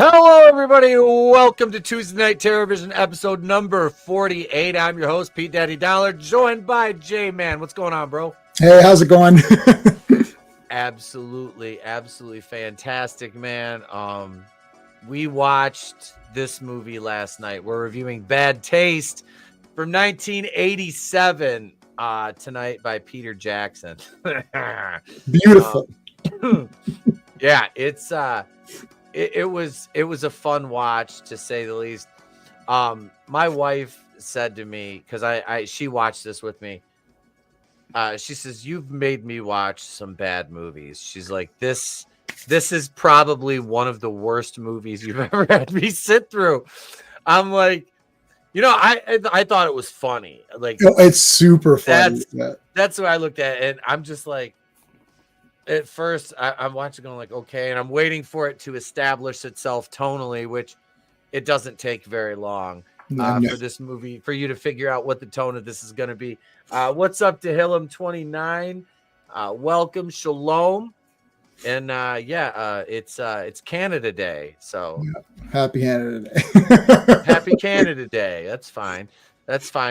Hello, everybody. Welcome to Tuesday Night Terrorvision, episode number 48. I'm your host, Pete Daddy Dollar, joined by J-Man. What's going on, bro? Hey, how's it going? Absolutely fantastic, man. We watched this movie last night. We're reviewing Bad Taste from 1987 tonight by Peter Jackson. Beautiful. Yeah, it's it was a fun watch, to say the least. My wife said to me, because she watched this with me, she says, "You've made me watch some bad movies." She's like, this is probably one of the worst movies you've ever had me sit through. I'm like, I thought it was funny. Like, it's super funny. That's what I looked at, and I'm just like, at first I'm watching going like, okay, and I'm waiting for it to establish itself tonally, which it doesn't take very long for this movie, for you to figure out what the tone of this is going to be. What's up to Hillam 29? Welcome, shalom. And it's Canada Day, so happy Canada Day. Happy Canada Day. That's fine.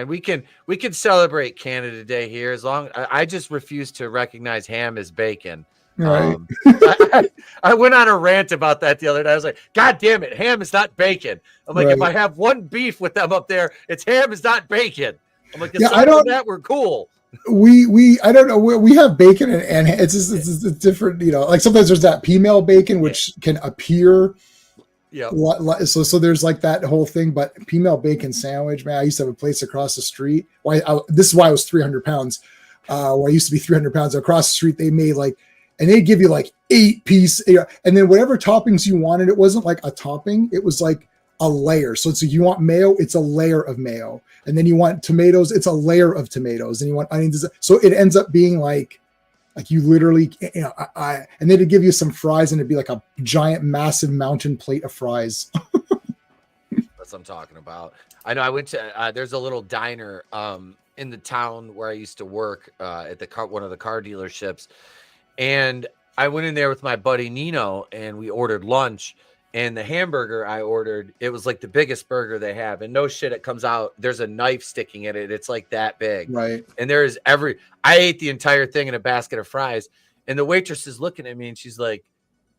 We can celebrate Canada Day here, as long I just refuse to recognize ham as bacon. Right. I went on a rant about that the other day. I was like, God damn it, ham is not bacon. I'm like, if I have one beef with them up there, it's ham is not bacon. I'm like, aside from that, we're cool. I don't know, we have bacon and it's different, like sometimes there's that female bacon which can appear. Yeah. So there's like that whole thing, but female bacon sandwich, man. I used to have a place across the street. This is why I was 300 pounds. Where I used to be 300 pounds across the street, they made and they'd give you like 8 piece, and then whatever toppings you wanted, it wasn't like a topping, it was like a layer. So you want mayo, it's a layer of mayo, and then you want tomatoes, it's a layer of tomatoes, and you want onions. So it ends up being like you literally, and then it'd give you some fries, and it'd be like a giant, massive mountain plate of fries. That's what I'm talking about. I know I went to, there's a little diner in the town where I used to work at one of the car dealerships. And I went in there with my buddy Nino, and we ordered lunch. And the hamburger I ordered, it was like the biggest burger they have. And no shit, it comes out, there's a knife sticking in it. It's like that big. Right. And there is I ate the entire thing in a basket of fries. And the waitress is looking at me, and she's like,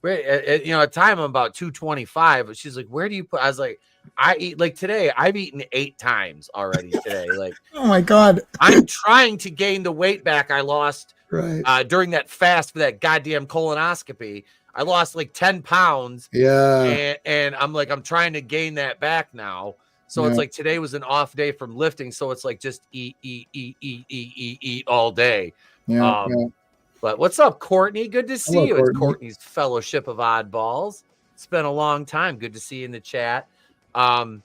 at the time I'm about 225. But she's like, where do you put? I was like, I eat, like today, I've eaten 8 times already today. Like, oh my God. I'm trying to gain the weight back I lost during that fast for that goddamn colonoscopy. I lost like 10 pounds. Yeah. And I'm like, I'm trying to gain that back now. So it's like today was an off day from lifting. So it's like just eat all day. Yeah. But what's up, Courtney? Good to see you. Courtney. It's Courtney's Fellowship of Oddballs. It's been a long time. Good to see you in the chat. I'm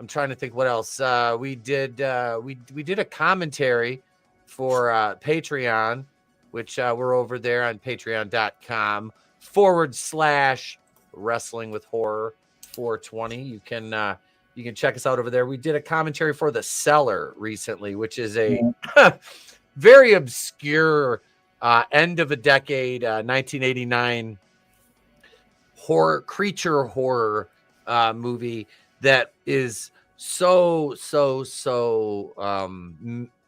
trying to think what else. We did a commentary for Patreon, which we're over there on patreon.com/wrestling with horror 420. You can check us out over there. We did a commentary for The Cellar recently, which is a very obscure end of a decade 1989 creature horror movie that is so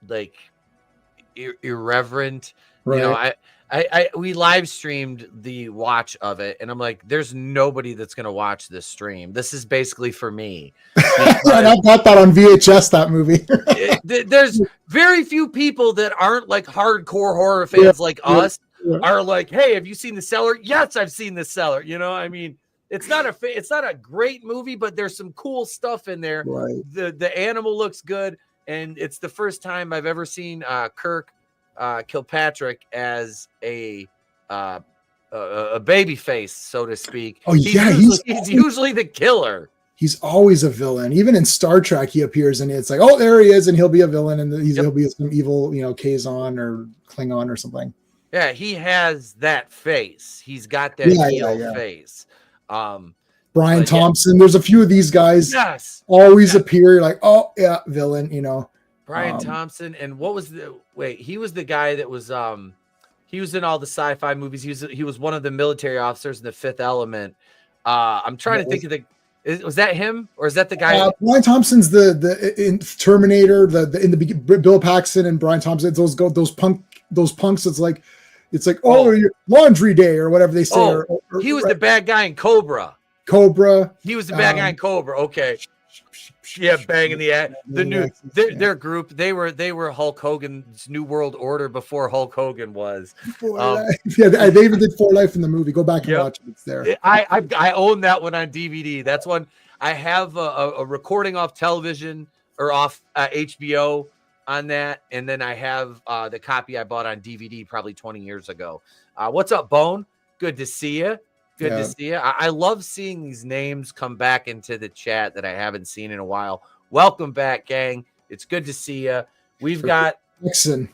like irreverent. Right. We live streamed the watch of it, and I'm like, there's nobody that's gonna watch this stream. This is basically for me. I got that on VHS, that movie. There's very few people that aren't like hardcore horror fans like us are like, hey, have you seen The Cellar? Yes, I've seen The Cellar. I mean, it's not a great movie, but there's some cool stuff in there. Right. The animal looks good, and it's the first time I've ever seen Kirk Kilpatrick as a baby face, so to speak. Oh, he's usually the killer. He's always a villain. Even in Star Trek, he appears and it's like, oh, there he is, and he'll be a villain, and he'll be some evil, Kazon or Klingon or something. Yeah, he has that face. He's got that face. Brian Thompson. There's a few of these guys. Yes. Always appear like, oh yeah, villain. Brian Thompson, and what was he was the guy that was he was in all the sci-fi movies. He was one of the military officers in The Fifth Element. I'm trying to think of was that him or is that the guy? Brian Thompson's in Terminator, in the Bill Paxton and Brian Thompson. Those punks. It's like laundry day or whatever they say. He was the bad guy in Cobra. He was the bad guy in Cobra. Okay. Yeah, banging their group. They were Hulk Hogan's New World Order before Hulk Hogan was. They even did For Life in the movie. Go back and watch it. It's there. I own that one on DVD. That's one I have a recording off television or off HBO on that, and then I have the copy I bought on DVD probably 20 years ago. What's up, Bone? Good to see you. Good to see you. I love seeing these names come back into the chat that I haven't seen in a while. Welcome back, gang. It's good to see you. We've got Nixon.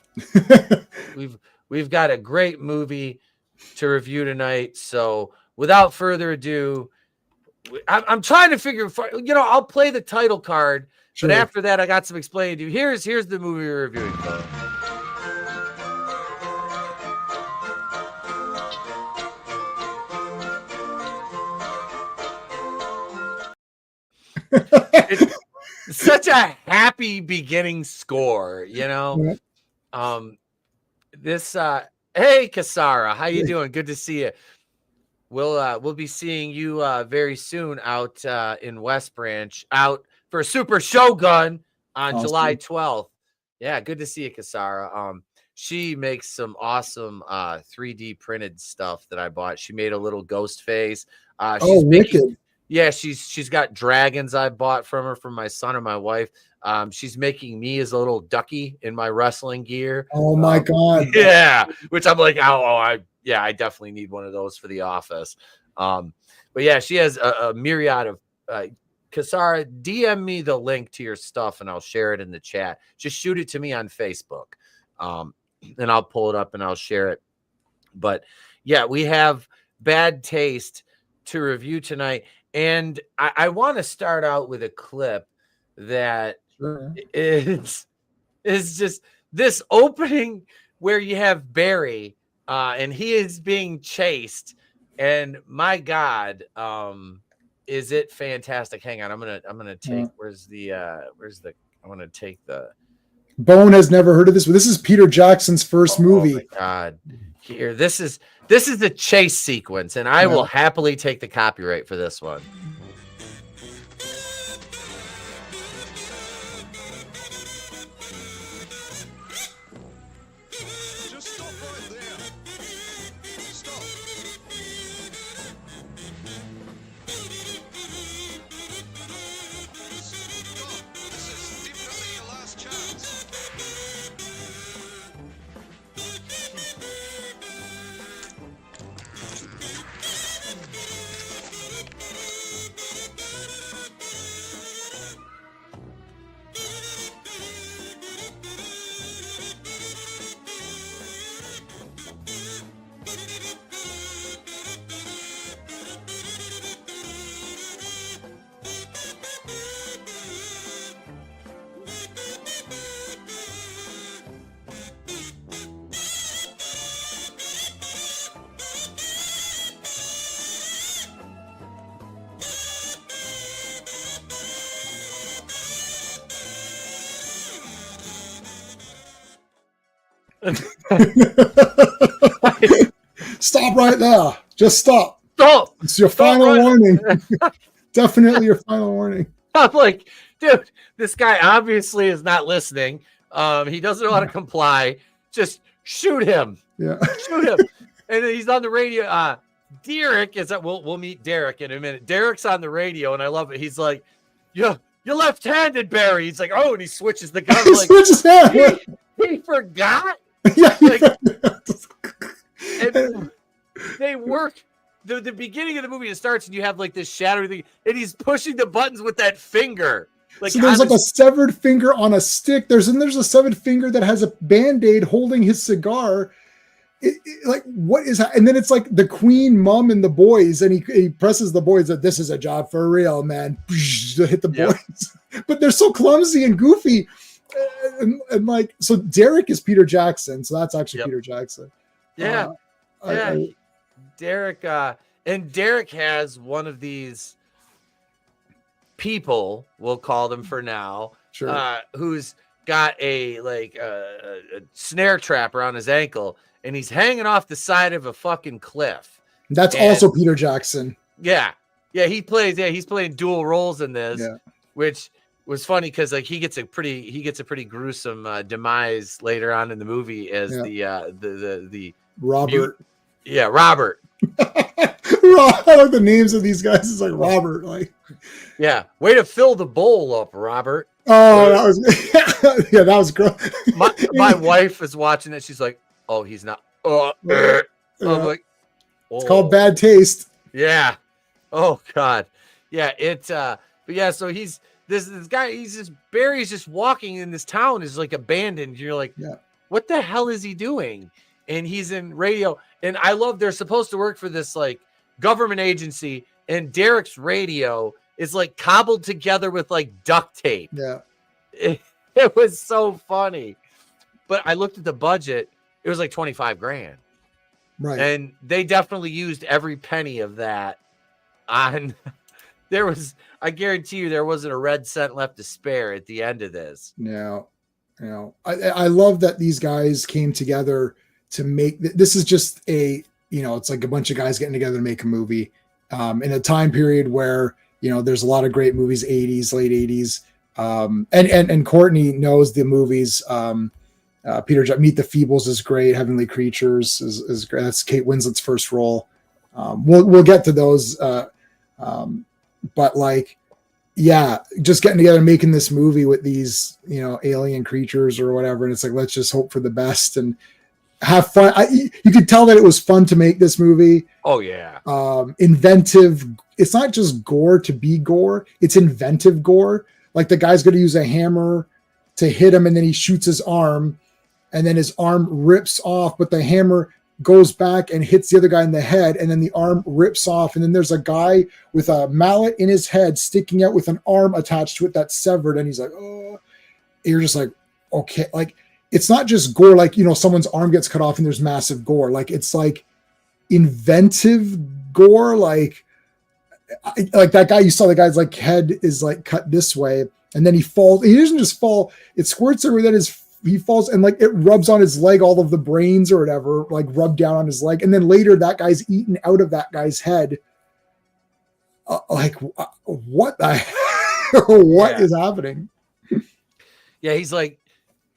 we've got a great movie to review tonight. So without further ado, I'm trying to figure. I'll play the title card, but after that, I got some explaining to you. Here's the movie we're reviewing, folks. It's such a happy beginning score, hey Kasara, how you doing? Good to see you. We'll be seeing you very soon out in West Branch, out for Super Shogun on July 12th. Yeah, good to see you, Kasara. She makes some awesome 3D printed stuff that I bought. She made a little ghost face. Wicked. Yeah, she's got dragons I bought from her, from my son and my wife. She's making me as a little ducky in my wrestling gear. Oh my God. Yeah, which I'm like, I definitely need one of those for the office. But yeah, she has a myriad of Kasara, DM me the link to your stuff and I'll share it in the chat. Just shoot it to me on Facebook. And I'll pull it up and I'll share it. But yeah, we have Bad Taste to review tonight. And I want to start out with a clip that is just this opening where you have Barry and he is being chased. And my God, is it fantastic? Hang on, I'm gonna take I want to take the Bone has never heard of this, but this is Peter Jackson's first movie. Oh my God. Here, this is the chase sequence, and I will happily take the copyright for this one. Just stop right there. Stop. Stop. This is definitely your last chance. Stop right there. Just stop. Stop. It's your final warning. Definitely your final warning. I'm like, dude, this guy obviously is not listening. He doesn't know how to comply. Just shoot him. Yeah. Shoot him. And then he's on the radio. Derek is that we'll meet Derek in a minute. Derek's on the radio, and I love it. He's like, you're left-handed, Barry. He's like, oh, and he switches the gun. Like, switches hands. He forgot. Yeah. And they work the beginning of the movie. It starts and you have like this shadowy thing, and he's pushing the buttons with that finger. Like, so there's like a severed finger on a stick. There's a severed finger that has a Band-Aid holding his cigar. Like, what is that? And then it's like the queen, mom, and the boys, and he presses the boys that this is a job for real, man. To hit the boys, but they're so clumsy and goofy. And like, so Derek is Peter Jackson, so that's actually Peter Jackson. Derek, And Derek has one of these people, we'll call them for now, Sure. Who's got a snare trap around his ankle, and he's hanging off the side of a fucking cliff. That's also Peter Jackson. Yeah. He's playing dual roles in this, which was funny because like he gets a pretty gruesome demise later on in the movie as the Robert. Robert. I like the names of these guys. It's like Robert. Like, way to fill the bowl up, Robert. Oh, that was that was gross. My wife is watching it. She's like, "Oh, he's not." I'm like, "It's called bad taste." Yeah. Oh God. Yeah. But yeah. So he's this guy. Barry's just walking in this town is like abandoned. You're like, what the hell is he doing? And he's in radio. And I love they're supposed to work for this like government agency, and Derek's radio is like cobbled together with like duct tape. Yeah. It was so funny. But I looked at the budget, it was like $25,000. Right. And they definitely used every penny of that on I guarantee you there wasn't a red cent left to spare at the end of this. No. I love that these guys came together to make this is just it's like a bunch of guys getting together to make a movie in a time period where there's a lot of great movies, 80s, late 80s. And Courtney knows the movies. Peter Meet the Feebles is great. Heavenly Creatures is great. That's Kate Winslet's first role. We'll get to those. But like, just getting together and making this movie with these, alien creatures or whatever. And it's like, let's just hope for the best and have fun. You could tell that it was fun to make this movie. Oh yeah. Inventive. It's not just gore to be gore. It's inventive gore. Like the guy's going to use a hammer to hit him, and then he shoots his arm, and then his arm rips off, but the hammer goes back and hits the other guy in the head, and then the arm rips off, and then there's a guy with a mallet in his head sticking out with an arm attached to it that's severed, and he's like, oh, you're just like, okay. Like, it's not just gore, like, someone's arm gets cut off and there's massive gore. Like, it's like inventive gore, like that guy, you saw the guy's like head is like cut this way, and then he falls. He doesn't just fall, it squirts everywhere. He falls, and like it rubs on his leg, all of the brains or whatever, like rub down on his leg. And then later that guy's eaten out of that guy's head. What the hell? What is happening? Yeah. He's like,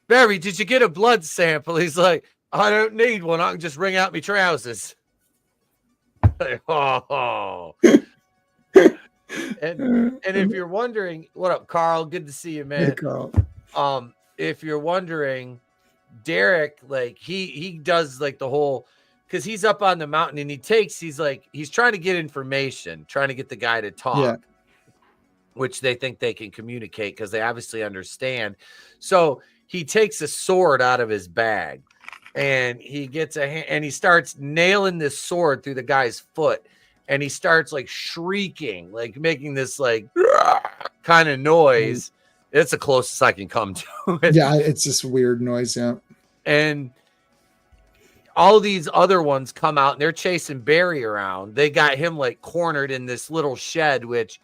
Barry, did you get a blood sample? He's like, I don't need one. I can just wring out my trousers. Like, oh. And if you're wondering, what up, Carl? Good to see you, man. Hey, Carl. If you're wondering, Derek, like he does like the whole, because he's up on the mountain and he's trying to get information, trying to get the guy to talk, which they think they can communicate because they obviously understand. So he takes a sword out of his bag, and he gets and he starts nailing this sword through the guy's foot. And he starts like shrieking, like making this like kind of noise. It's the closest I can come to it. Yeah, it's just weird noise. Yeah. And all these other ones come out and they're chasing Barry around. They got him like cornered in this little shed, which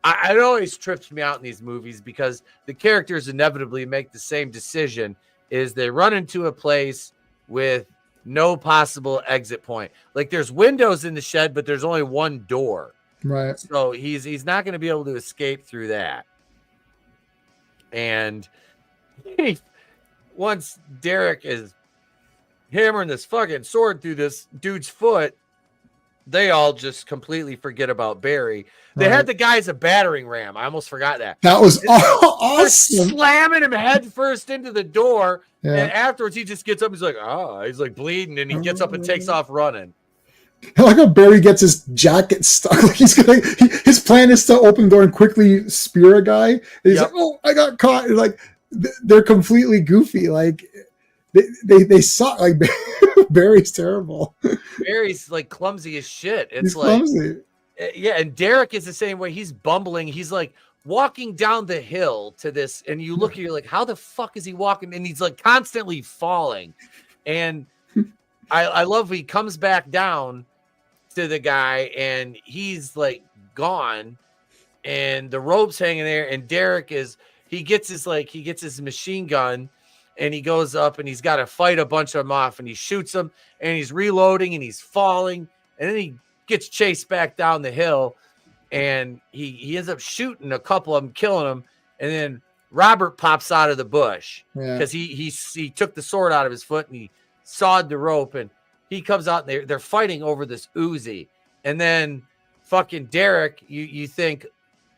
it always trips me out in these movies because the characters inevitably make the same decision. Is they run into a place with no possible exit point. Like there's windows in the shed, but there's only one door. Right. So he's not going to be able to escape through that. And once Derek is hammering this fucking sword through this dude's foot, they all just completely forget about Barry. They had the guy as a battering ram. I almost forgot that. That was awesome. Slamming him head first into the door. Yeah. And afterwards, he just gets up. He's like, he's like bleeding, and he gets up and takes off running. I like how Barry gets his jacket stuck. Like his plan is to open the door and quickly spear a guy. And he's like, oh, I got caught. And like they're completely goofy. Like they suck. Like Barry's terrible. Barry's like clumsy as shit. It's he's like clumsy. Yeah, and Derek is the same way. He's bumbling. He's like walking down the hill to this, and you look, you're like, how the fuck is he walking? And he's like constantly falling. And I love he comes back down to the guy, and he's like gone, and the rope's hanging there, and Derek he gets his machine gun, and he goes up, and he's got to fight a bunch of them off, and he shoots them, and he's reloading, and he's falling, and then he gets chased back down the hill, and he ends up shooting a couple of them, killing them, and then Robert pops out of the bush because he took the sword out of his foot and he sawed the rope, and he comes out, and they're fighting over this Uzi, and then fucking Derek, you think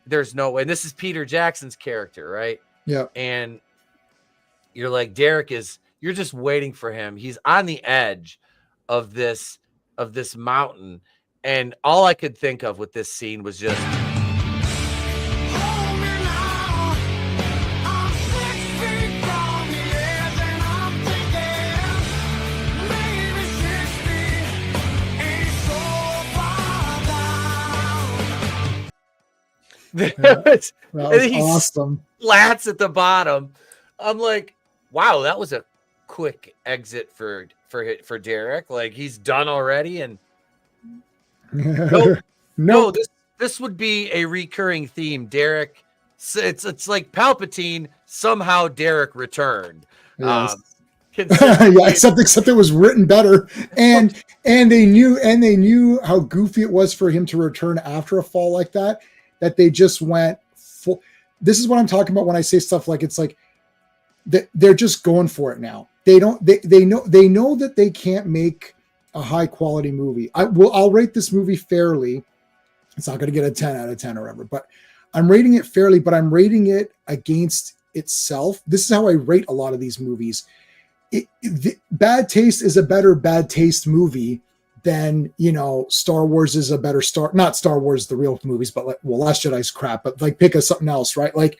there's no way, and this is Peter Jackson's character, right? Yeah. And you're like, you're just waiting for him. He's on the edge of this mountain. And all I could think of with this scene was just, that was awesome. Slats at the bottom. I'm like, wow, that was a quick exit for Derek. Like, he's done already, and no, this would be a recurring theme. Derek, it's like Palpatine. Somehow Derek returned. Yes. Except it was written better, and they knew how goofy it was for him to return after a fall like that. That they just went full. This is what I'm talking about when I say stuff like it's like they're just going for it now. They know that they can't make a high quality movie. I'll rate this movie fairly. It's not going to get a 10 out of 10 or whatever, but I'm rating it fairly, but I'm rating it against itself. This is how I rate a lot of these movies. Bad Taste is a better Bad Taste movie than, Star Wars is a better not Star Wars, the real movies, but Last Jedi's crap, but like pick something else, right? Like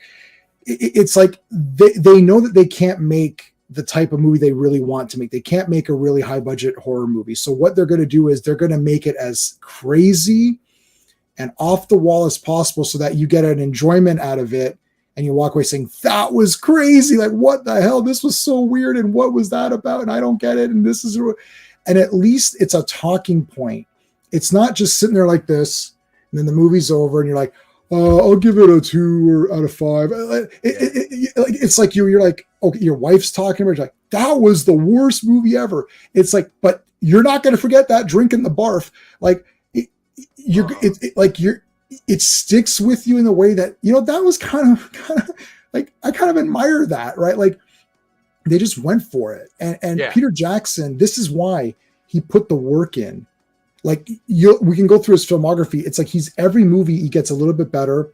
it's like they know that they can't make the type of movie they really want to make. They can't make a really high budget horror movie. So what they're going to do is they're going to make it as crazy and off the wall as possible so that you get an enjoyment out of it. And you walk away saying, that was crazy. Like, what the hell? This was so weird. And what was that about? And I don't get it. And this is, and at least it's a talking point. It's not just sitting there like this. And then the movie's over and you're like, I'll give it a 2 out of 5. It's like you're like, okay, your wife's talking about it, you're like, that was the worst movie ever. It's like, but you're not going to forget that drinking the barf. Like it sticks with you in the way that, that was kind of like, I kind of admire that, right? Like they just went for it. And Peter Jackson, this is why he put the work in. Like we can go through his filmography. It's like every movie he gets a little bit better.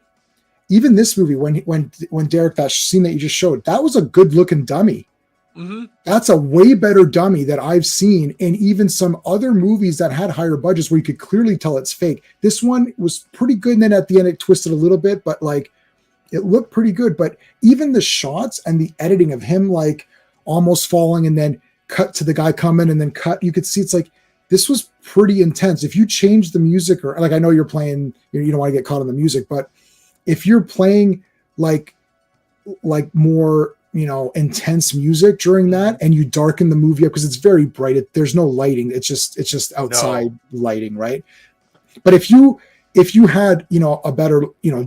Even this movie, when Derek, that scene that you just showed, that was a good looking dummy. Mm-hmm. That's a way better dummy that I've seen in even some other movies that had higher budgets where you could clearly tell it's fake. This one was pretty good. And then at the end, it twisted a little bit, but like it looked pretty good. But even the shots and the editing of him, like almost falling and then cut to the guy coming and then cut, you could see it's like, this was pretty intense. If you change the music, or like, I know you're playing, you don't want to get caught on the music, but if you're playing like more, intense music during that, and you darken the movie up because it's very bright. There's no lighting. It's just outside lighting, right? But if you had, a better,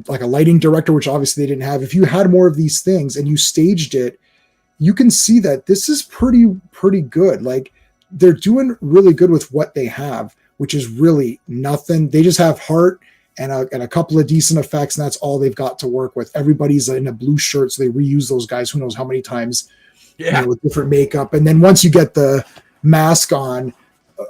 like a lighting director, which obviously they didn't have, if you had more of these things and you staged it, you can see that this is pretty good. Like they're doing really good with what they have, which is really nothing. They just have heart and a couple of decent effects, and that's all they've got to work with. Everybody's in a blue shirt, so they reuse those guys who knows how many times, with different makeup. And then once you get the mask on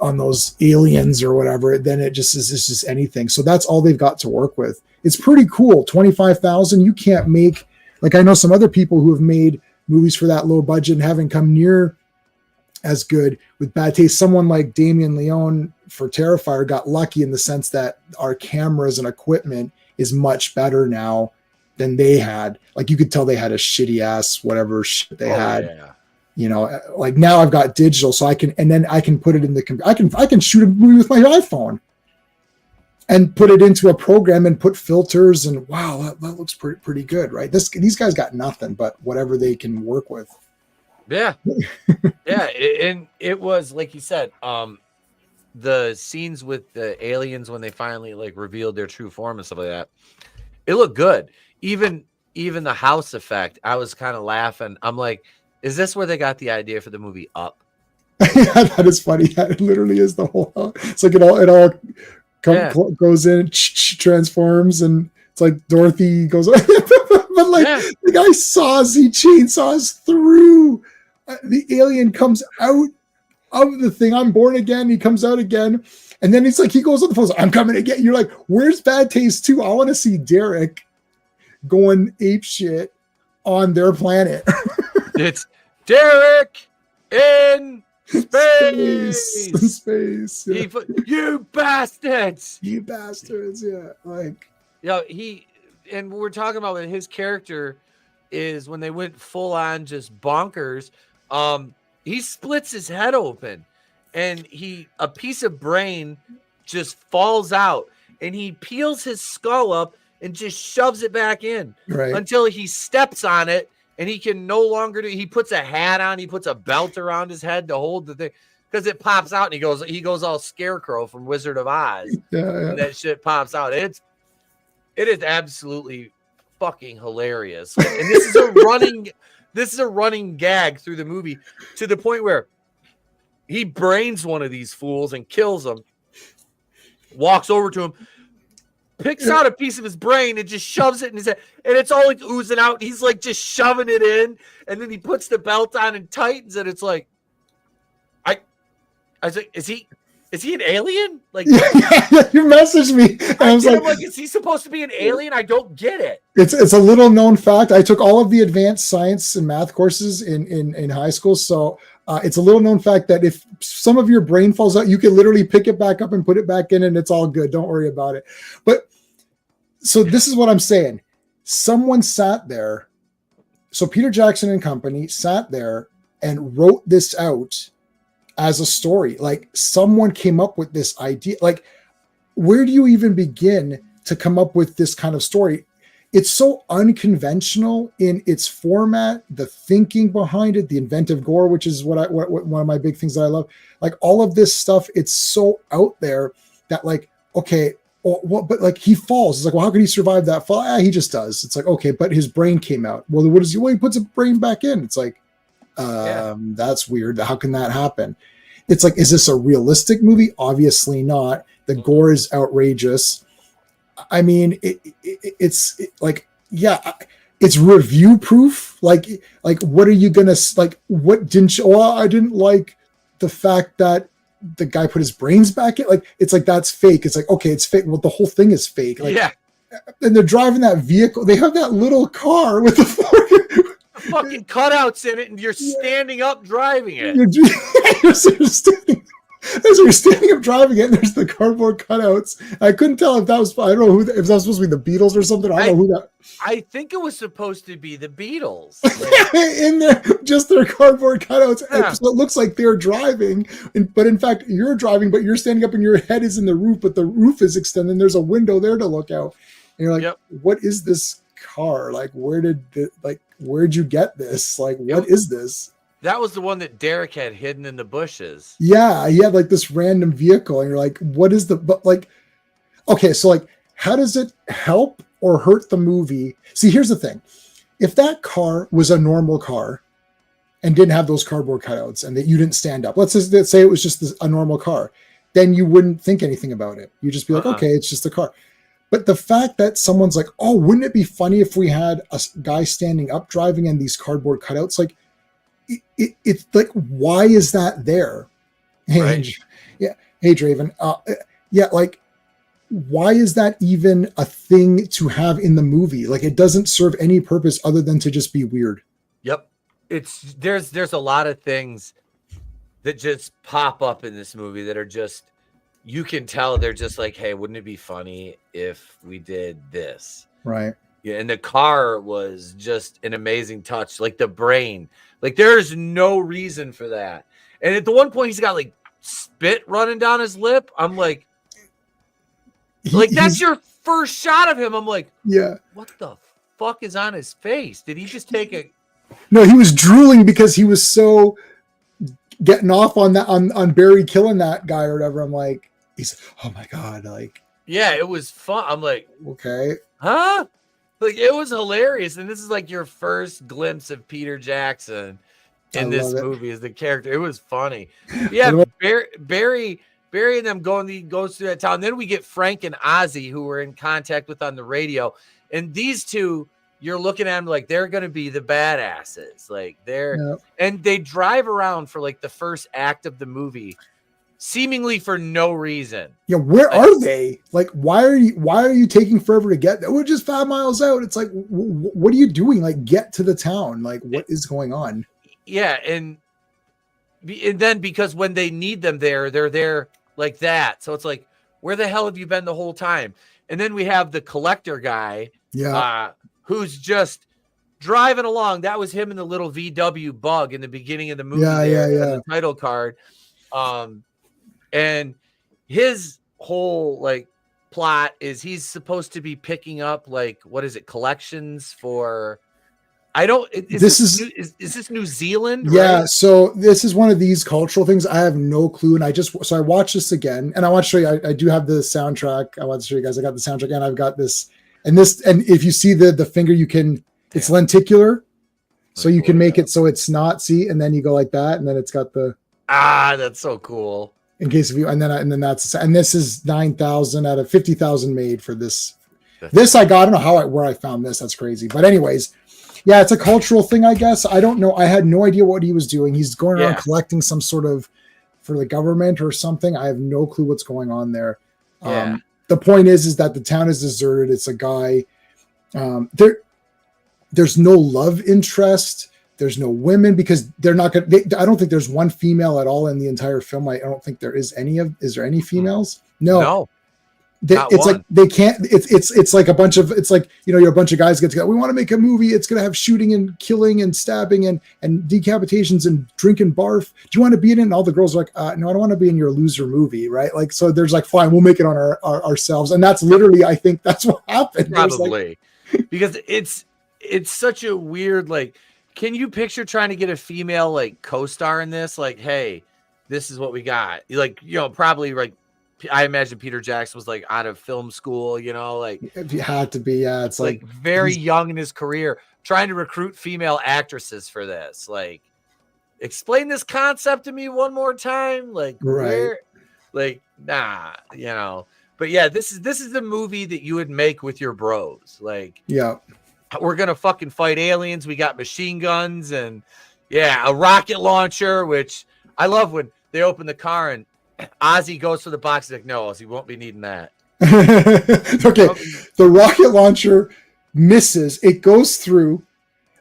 those aliens or whatever, then it's just anything. So that's all they've got to work with. It's pretty cool. 25,000. You can't make, like, I know some other people who have made movies for that low budget and haven't come near as good with Bad Taste. Someone like Damien Leone for Terrifier got lucky in the sense that our cameras and equipment is much better now than they had. Like you could tell they had a shitty ass whatever shit they had. Yeah. Like now I've got digital, so I can put it in the computer. I can shoot a movie with my iPhone and put it into a program and put filters, and wow, that looks pretty good, right? These guys got nothing but whatever they can work with. Yeah. Yeah. And it was, like you said, the scenes with the aliens when they finally like revealed their true form and stuff like that, it looked good. Even the house effect, I was kind of laughing. I'm like, is this where they got the idea for the movie Up? Yeah, that is funny. Yeah, it literally is the whole. It's like it all goes in, transforms, and it's like Dorothy goes. But like the guy chainsaws through. The alien comes out of the thing. I'm born again. He comes out again, and then he's like, he goes on the phone. I'm coming again. You're like, where's Bad Taste 2? I want to see Derek going ape shit on their planet. It's Derek in space. Yeah. You bastards. You bastards. Yeah. Like, and we're talking about when his character is when they went full on just bonkers. He splits his head open and a piece of brain just falls out and he peels his skull up and just shoves it back in until he steps on it and he can no longer he puts a hat on, he puts a belt around his head to hold the thing because it pops out and he goes all Scarecrow from Wizard of Oz. And that shit pops out. It is absolutely fucking hilarious. And this is a running gag through the movie to the point where he brains one of these fools and kills him, walks over to him, picks out a piece of his brain and just shoves it in his head, and it's all like oozing out. He's like just shoving it in, and then he puts the belt on and tightens it. It's like, I was like, is he an alien? Like, you messaged me, and I was like, is he supposed to be an alien? I don't get it. It's a little known fact. I took all of the advanced science and math courses in high school, so it's a little known fact that if some of your brain falls out, you can literally pick it back up and put it back in, and it's all good. Don't worry about it. But so this is what I'm saying. Someone sat there. So Peter Jackson and company sat there and wrote this out as a story. Like, someone came up with this idea. Like, where do you even begin to come up with this kind of story? It's so unconventional in its format, the thinking behind it, the inventive gore, which is what one of my big things that I love. Like, all of this stuff, it's so out there that, like, okay, but like, he falls. It's like, well, how could he survive that fall? He just does. It's like, okay, but his brain came out. Well, what does he? Well, he puts a brain back in. It's like, that's weird. How can that happen? It's like, is this a realistic movie? Obviously not. The gore is outrageous. I mean, it's like, yeah, it's review proof. Like, what are you gonna like? What didn't you? Well, I didn't like the fact that the guy put his brains back in. Like, it's like, that's fake. It's like, okay, it's fake. Well, the whole thing is fake. Like, yeah. And they're driving that vehicle. They have that little car with the fucking cutouts in it, and you're standing up driving it. You're standing up driving it, and there's the cardboard cutouts. I couldn't tell if that was, I don't know if that was supposed to be the Beatles or something. I don't know who that. I think it was supposed to be the Beatles. In there, just their cardboard cutouts. Yeah. So it looks like they're driving, but in fact, you're driving, but you're standing up and your head is in the roof, but the roof is extended, and there's a window there to look out. And you're like, what is this car? Like, where'd you get this? Like, what is this? That was the one that Derek had hidden in the bushes. Yeah, he had like this random vehicle, and you're like, what is but like, okay, so like, how does it help or hurt the movie? See, here's the thing. If that car was a normal car and didn't have those cardboard cutouts and that you didn't stand up, let's say it was just a normal car, then you wouldn't think anything about it. You'd just be like, okay, it's just a car. But the fact that someone's like, oh, wouldn't it be funny if we had a guy standing up driving and these cardboard cutouts? Like, it's like, why is that there? Hey, hey, Draven. Like, why is that even a thing to have in the movie? Like, it doesn't serve any purpose other than to just be weird. Yep. There's a lot of things that just pop up in this movie that are just, you can tell they're just like, hey, wouldn't it be funny if we did this? Right. Yeah. And the car was just an amazing touch. Like, the brain. Like, there's no reason for that. And at the one point, he's got like spit running down his lip. I'm like, that's your first shot of him. I'm like, yeah, what the fuck is on his face? Did he just take a? No, he was drooling because he was so getting off on that on Barry killing that guy or whatever. I'm like, he's oh my god, like yeah, it was fun. I'm like, okay, huh? Like it was hilarious, and this is like your first glimpse of Peter Jackson in this movie as the character. It was funny. Yeah, Barry and them goes through that town. Then we get Frank and Ozzy, who we're in contact with on the radio, and these two, you're looking at them like they're going to be the badasses. Like and they drive around for like the first act of the movie, seemingly for no reason. Yeah, where are they? Like, why are you taking forever to get there? We're just 5 miles out. It's like, what are you doing? Like, get to the town. Like, what is going on? Yeah, and then because when they need them there, they're there like that. So it's like, where the hell have you been the whole time? And then we have the collector guy, who's just driving along. That was him in the little VW bug in the beginning of the movie. The title card. And his whole like plot is he's supposed to be picking up like, what is it, collections for, is this New Zealand? Yeah. Right? So this is one of these cultural things. I have no clue. And I watched this again, and I want to show you, I do have the soundtrack. I want to show you guys, I got the soundtrack, and I've got this, and if you see the finger, it's lenticular. So you can make it so it's not, see, and then you go like that, and then it's got the, that's so cool. In case of you, and then this is 9,000 out of 50,000 made for this. This I got, I don't know where I found this. That's crazy. But anyways, yeah, it's a cultural thing, I guess. I don't know. I had no idea what he was doing. He's going around collecting some sort of for the government or something. I have no clue what's going on there. The point is that the town is deserted. It's a guy. There's no love interest. There's no women because they're not going to, I don't think there's one female at all in the entire film. I don't think there is is there any females? No. It's like, they can't, it's like a bunch of, it's like, you're a bunch of guys get together. We want to make a movie. It's going to have shooting and killing and stabbing and decapitations and drinking barf. Do you want to be in it? And all the girls are like, no, I don't want to be in your loser movie. Right. Like, so there's like, fine, we'll make it on ourselves. And that's literally, I think that's what happened. Probably because it's such a weird, like, can you picture trying to get a female like co-star in this? Like, hey, this is what we got. Like, probably like, I imagine Peter Jackson was like out of film school, like if you had to be, it's like very young in his career, trying to recruit female actresses for this. Like, explain this concept to me one more time. Like, where, like, nah, But yeah, this is the movie that you would make with your bros. Like, we're going to fucking fight aliens. We got machine guns and a rocket launcher, which I love when they open the car and Ozzy goes to the box. He's like, no, Ozzy won't be needing that. Okay. The rocket launcher misses. It goes through.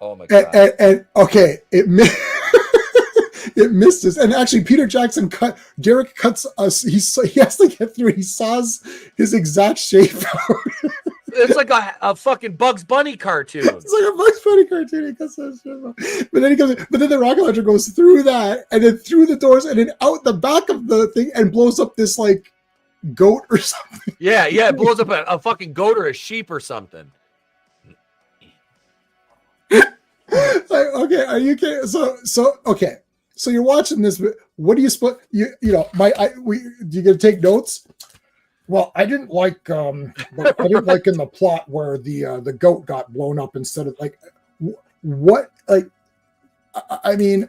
Oh my God. And okay. It misses. And actually Peter Jackson Derek cuts us. He has to get through. He saws his exact shape out. It's like a fucking Bugs Bunny cartoon. It's like a Bugs Bunny cartoon. But then the rocket launcher goes through that, and then through the doors, and then out the back of the thing, and blows up this like goat or something. Yeah, it blows up a fucking goat or a sheep or something. Like, okay, are you kidding? So okay, so you're watching this. What do you split? Do you gonna take notes? Well, I didn't like in the plot where the goat got blown up instead of like what, like, I mean,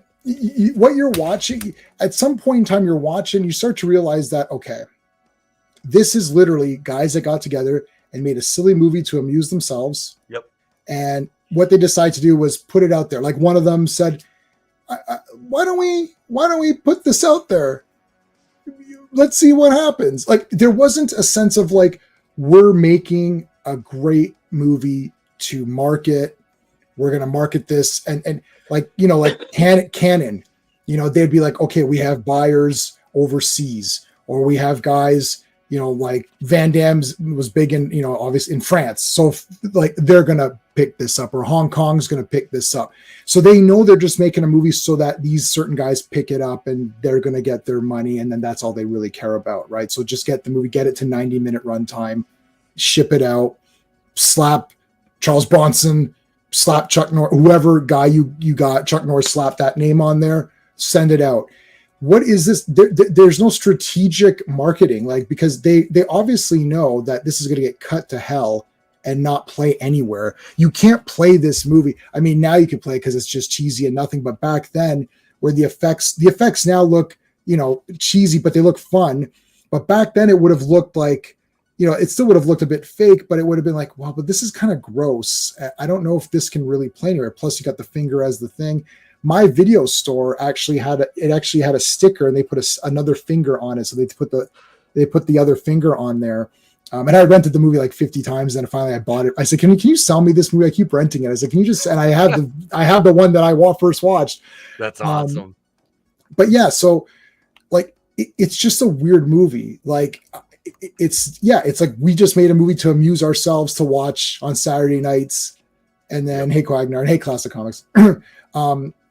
what you're watching at some point in time, you start to realize that, okay, this is literally guys that got together and made a silly movie to amuse themselves. Yep. And what they decided to do was put it out there. Like one of them said, why don't we put this out there? Let's see what happens. Like there wasn't a sense of like, we're making a great movie to market. We're going to market this. And like, like Canon, they'd be like, okay, we have buyers overseas, or we have guys, like Van Damme's was big in, obviously in France. So like they're going to pick this up, or Hong Kong's going to pick this up. So they know they're just making a movie so that these certain guys pick it up and they're going to get their money. And then that's all they really care about. Right. So just get the movie, get it to 90-minute runtime, ship it out, slap Charles Bronson, slap Chuck Norris, whoever guy you got, Chuck Norris, slap that name on there, send it out. what is this? There's no strategic marketing, like, because they obviously know that this is going to get cut to hell and not play anywhere. You can't play this movie. I mean, now you can play because it's just cheesy and nothing. But back then, where the effects now look, cheesy, but they look fun. But back then, it would have looked like, it still would have looked a bit fake, but it would have been like, wow, but this is kind of gross. I don't know if this can really play anywhere. Plus, you got the finger as the thing. My video store actually had a sticker, and they put another finger on it. So they put the other finger on there. And I rented the movie like 50 times. And then finally I bought it. I said, can you sell me this movie? I keep renting it. I said, can you just, and I have the one that I first watched. That's awesome. But yeah, so like, it's just a weird movie. Like it's like, we just made a movie to amuse ourselves to watch on Saturday nights. And then, hey, Quagnar, and hey, Classic Comics.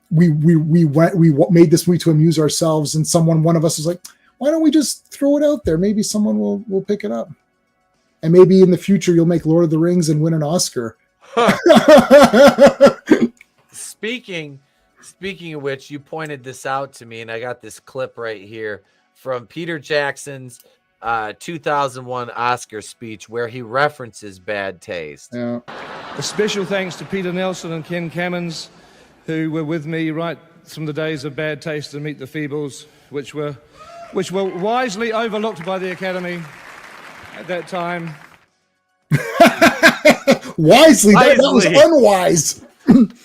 We made this movie to amuse ourselves, and one of us was like, why don't we just throw it out there? Maybe someone will pick it up, and maybe in the future you'll make Lord of the Rings and win an Oscar. Speaking of which, you pointed this out to me, and I got this clip right here from Peter Jackson's 2001 Oscar speech where he references bad taste. Yeah. A special thanks to Peter Nelson and Ken Cammons, who were with me right from the days of Bad Taste and Meet the Feebles, which were wisely overlooked by the Academy at that time. Wisely? That was unwise.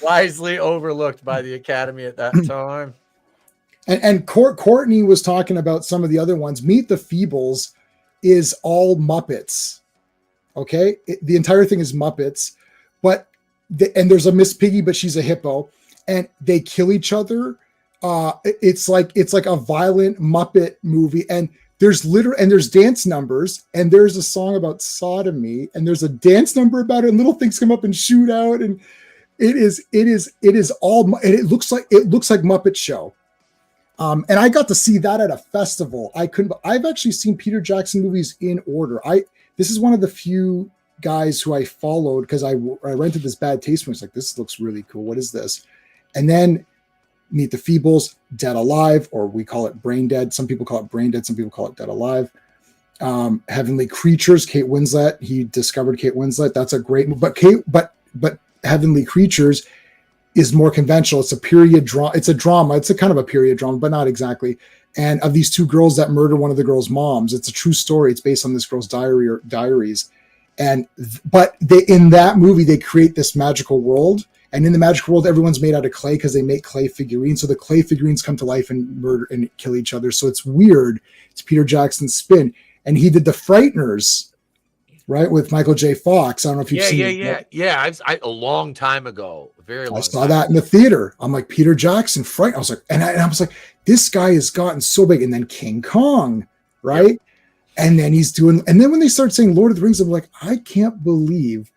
Wisely overlooked by the Academy at that time. And Courtney was talking about some of the other ones. Meet the Feebles is all Muppets. Okay? The entire thing is Muppets. But and there's a Miss Piggy, but she's a hippo. And they kill each other. It's like a violent Muppet movie, and there's dance numbers, and there's a song about sodomy, and there's a dance number about it, and little things come up and shoot out, and it is all, and it looks like Muppet Show. And I got to see that at a festival. I've actually seen Peter Jackson movies in order. This is one of the few guys who I followed because I rented this Bad Taste movie. It's like, this looks really cool. What is this? And then Meet the Feebles, Dead Alive, or we call it Brain Dead. Some people call it Brain Dead. Some people call it Dead Alive. Heavenly Creatures, Kate Winslet. He discovered Kate Winslet. That's a great movie. But Heavenly Creatures is more conventional. It's a period drama. It's a drama. It's a kind of a period drama, but not exactly. And of these two girls that murder one of the girls' moms, it's a true story. It's based on this girl's diaries. But in that movie, they create this magical world. And in the magical world, everyone's made out of clay because they make clay figurines. So the clay figurines come to life and murder and kill each other. So it's weird. It's Peter Jackson's spin. And he did The Frighteners, right, with Michael J. Fox. I don't know if you've seen it. Yeah. A long time ago. I saw that in the theater. I'm like, Peter Jackson, Fright. I was like, and I was like, this guy has gotten so big. And then King Kong, right? Yep. And then and then when they start saying Lord of the Rings, I'm like, I can't believe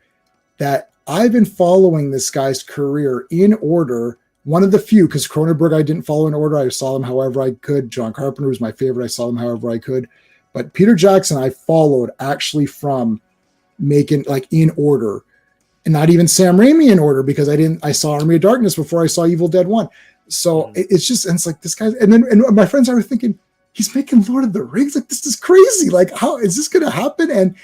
that I've been following this guy's career in order. One of the few, because Cronenberg I didn't follow in order. I saw them however I could. John Carpenter was my favorite. I saw them however I could. But Peter Jackson I followed actually from making like in order. And not even Sam Raimi in order, because I saw Army of Darkness before I saw Evil Dead 1. So it's like this guy. And my friends are thinking, he's making Lord of the Rings. Like, this is crazy. Like, how is this going to happen? And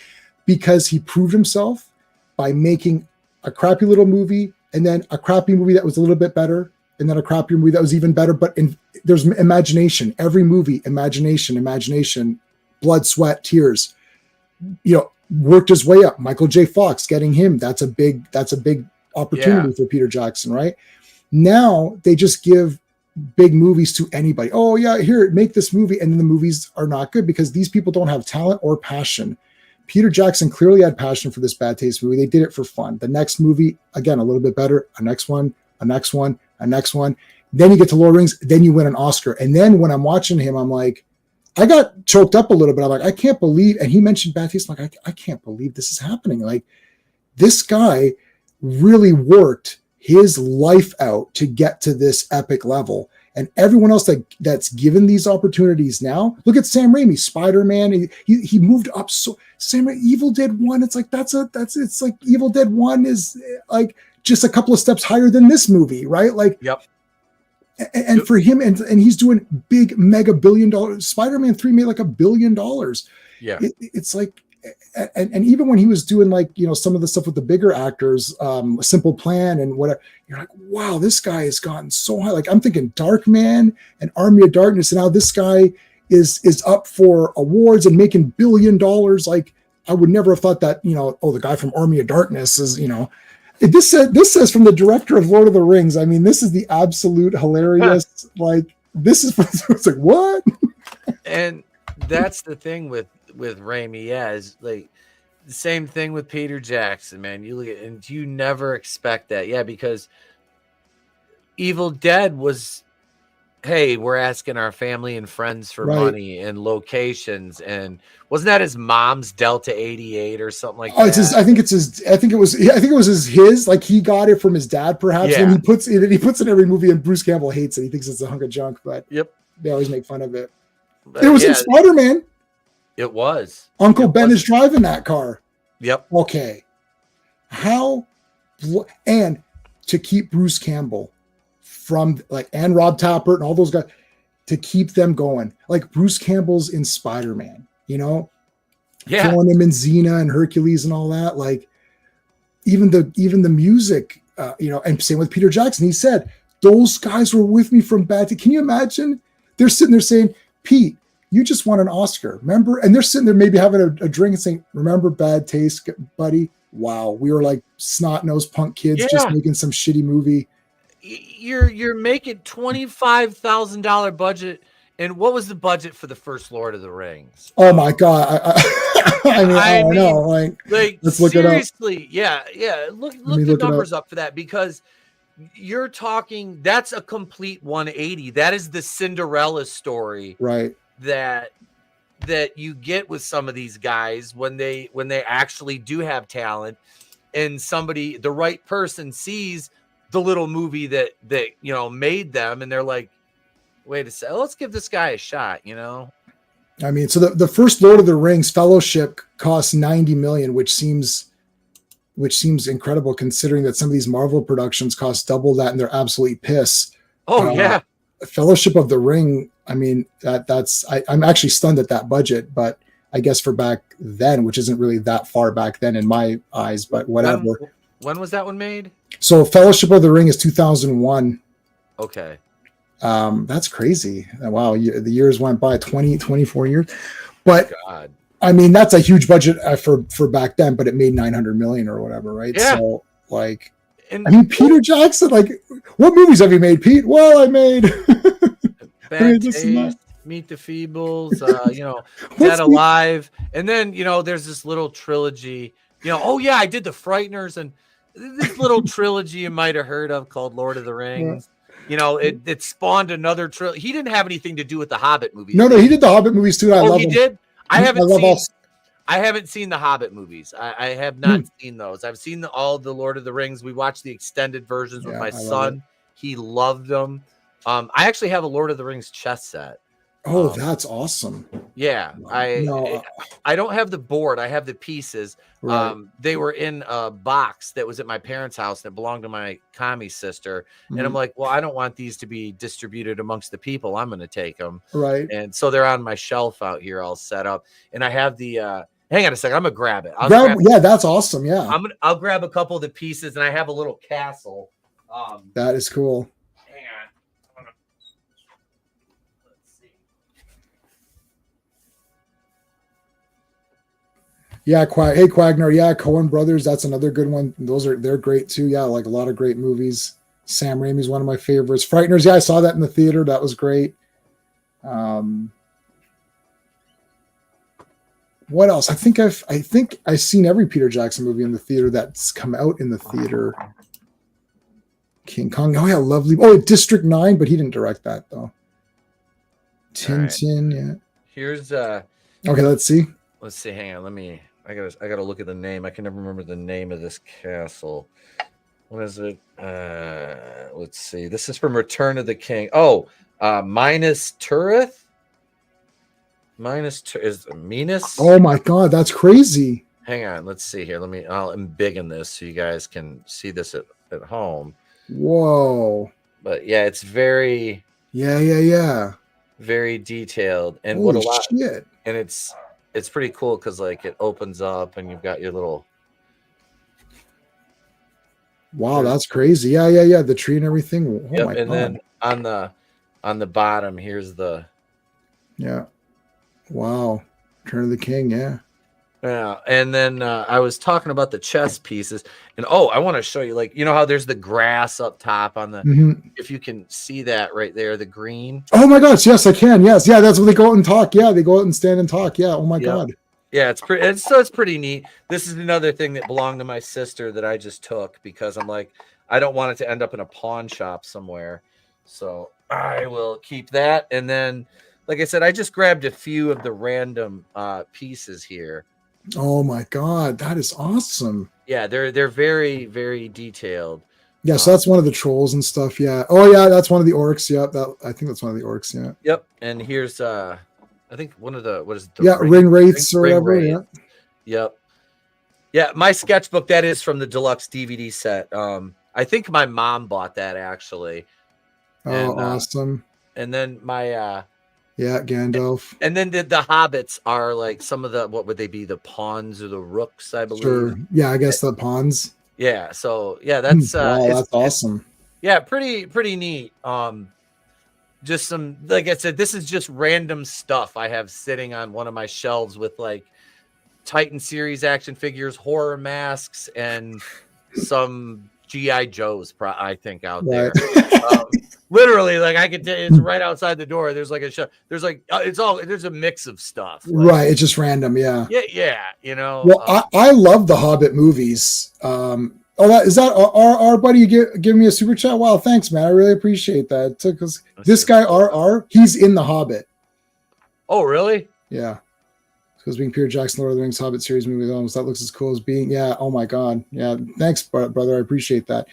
because he proved himself by making a crappy little movie, and then a crappy movie that was a little bit better, and then a crappy movie that was even better. But there's imagination. Every movie, imagination, blood, sweat, tears. Worked his way up. Michael J. Fox, getting him. That's a big opportunity for Peter Jackson, right? Now they just give big movies to anybody. Oh yeah, here, make this movie, and then the movies are not good because these people don't have talent or passion. Peter Jackson clearly had passion for this Bad Taste movie. They did it for fun. The next movie, again, a little bit better. A next one. Then you get to Lord of the Rings. Then you win an Oscar. And then when I'm watching him, I'm like, I got choked up a little bit. I'm like, I can't believe. And he mentioned Bad Taste. I'm like, I can't believe this is happening. Like, this guy really worked his life out to get to this epic level. And everyone else that's given these opportunities now, look at Sam Raimi, Spider-Man. He moved up. So Sam Raimi, Evil Dead 1. It's like it's like Evil Dead 1 is like just a couple of steps higher than this movie, right? Like, yep. And for him, and he's doing big mega $1 billion. Spider-Man 3 made like $1 billion. Yeah. It's like, and even when he was doing like, some of the stuff with the bigger actors, Simple Plan and whatever, you're like, wow, this guy has gotten so high. Like I'm thinking Darkman and Army of Darkness. And now this guy is up for awards and making $1 billion. Like I would never have thought that, the guy from Army of Darkness is, This says from the director of Lord of the Rings. I mean, this is the absolute hilarious. Like this is it's like what? And that's the thing with Raimi. Yeah, is like the same thing with Peter Jackson. Man, you look at and you never expect that. Yeah, because Evil Dead was, hey, we're asking our family and friends for money and locations, and wasn't that his mom's Delta 88 or something like that? It's his, I think it was his, like he got it from his dad, perhaps. Yeah. And he puts it in every movie, and Bruce Campbell hates it. He thinks it's a hunk of junk, but they always make fun of it. It was in Spider-Man. It was. Uncle Ben is driving that car. Yep. Okay. And to keep Bruce Campbell from and Rob Tappert and all those guys, to keep them going, like Bruce Campbell's in Spider-Man, throwing him in Xena and Hercules and all that, like even the music, and same with Peter Jackson. He said those guys were with me from Bad Taste. Can you imagine? They're sitting there saying, Pete, you just won an Oscar, remember? And they're sitting there maybe having a drink and saying, remember Bad Taste, buddy? Wow, we were like snot-nosed punk kids just making some shitty movie. You're making $25,000 budget, and what was the budget for the first Lord of the Rings? Oh my god! I mean, know. Like let's look seriously, it up. Yeah. Look the numbers up for that, because you're talking. That's a complete 180. That is the Cinderella story, right? That you get with some of these guys when they actually do have talent, and the right person sees the little movie that made them, and they're like, wait a second, let's give this guy a shot. I mean, so the first Lord of the Rings Fellowship cost $90 million, which seems incredible considering that some of these Marvel productions cost double that, and they're absolutely piss. Fellowship of the Ring, I mean, I'm actually stunned at that budget, but I guess for back then, which isn't really that far back then in my eyes, but whatever. When was that one made? So Fellowship of the Ring is 2001. Okay. That's crazy. Wow. The years went by, 24 years. But God. I mean, that's a huge budget for back then, but it made 900 million or whatever. Right. Yeah. So like, Peter Jackson, like what movies have you made, Pete? Well, I made Bad Taste, Meet the Feebles, Dead Alive. And then, there's this little trilogy, I did The Frighteners, and this little trilogy you might have heard of called Lord of the Rings. Yeah. It spawned another trilogy. He didn't have anything to do with the Hobbit movies. No, he did the Hobbit movies too. I love he them. Did? I haven't seen the Hobbit movies. I have not seen those. I've seen all the Lord of the Rings. We watched the extended versions with my son. He loved them. I actually have a Lord of the Rings chess set. Oh, that's awesome. Yeah. I don't have the board. I have the pieces. Right. They were in a box that was at my parents' house that belonged to my commie sister. Mm-hmm. And I'm like, well, I don't want these to be distributed amongst the people. I'm going to take them. Right. And so they're on my shelf out here all set up. And I have the, hang on a second. I'm going to grab it. Yeah, that's awesome. Yeah. I'll grab a couple of the pieces, and I have a little castle. That is cool. Hang on. Yeah, hey Quagner. Yeah, Coen Brothers. That's another good one. They're great too. Yeah, like a lot of great movies. Sam Raimi's one of my favorites. Frighteners. Yeah, I saw that in the theater. That was great. What else? I think I've seen every Peter Jackson movie in the theater that's come out in the theater. King Kong. Oh yeah, lovely. Oh, District 9, but he didn't direct that though. Tintin. Right. Yeah. Here's Okay, let's see. Let's see. Hang on. I gotta look at the name. I can never remember the name of this castle. What is it? Let's see. This is from Return of the King. Oh, Minas Tirith. Is Minas? Oh my God, that's crazy. Hang on. Let's see here. I'm big in this so you guys can see this at home. Whoa. But yeah, it's very very detailed, and Holy what a lot shit. and it's pretty cool because like it opens up and you've got your little Wow, that's crazy. Yeah. The tree and everything. Oh my and God. then on the bottom here's the Wow. Return of the King. Yeah. And then I was talking about the chess pieces, and I want to show you, like, you know how there's the grass up top on the if you can see that right there, the green. Oh my gosh, yes, I can. Yes, yeah, that's when they go out and talk. Yeah, they go out and stand and talk. Yeah. Oh my God. Yeah, it's pretty. It's pretty neat. This is another thing that belonged to my sister that I just took because I'm like, I don't want it to end up in a pawn shop somewhere, so I will keep that. And then, like I said, I just grabbed a few of the random pieces here. Oh my God, that is awesome. Yeah, they're very, very detailed. Yeah, so that's one of the trolls and stuff. Yeah. Oh yeah, that's one of the orcs. Yep. I think that's one of the orcs. Yeah. Yep. And here's I think one of the ring wraiths or whatever. Yeah. Yep. Yeah, my sketchbook, that is from the deluxe DVD set. I think my mom bought that actually. Oh, awesome. And then my Gandalf. And then the hobbits are like some of the, what would they be, the pawns or the rooks, I believe. Sure. Yeah, I guess the pawns. Yeah, so yeah, that's wow, that's awesome. Yeah, pretty neat. Just some, like I said, this is just random stuff I have sitting on one of my shelves with like Titan series action figures, horror masks, and some GI Joes, I think, out there. Literally, like I could tell, it's right outside the door. There's like there's like there's a mix of stuff. Like, right, it's just random. Yeah. You know. Well, I love the Hobbit movies. Is that our buddy give me a super chat? Wow, thanks, man. I really appreciate that. It took us. This guy RR, he's in the Hobbit. Oh, really? Yeah. Because being Peter Jackson, Lord of the Rings Hobbit series movie, that looks as cool as being. Yeah. Oh my God. Yeah. Thanks, brother. I appreciate that.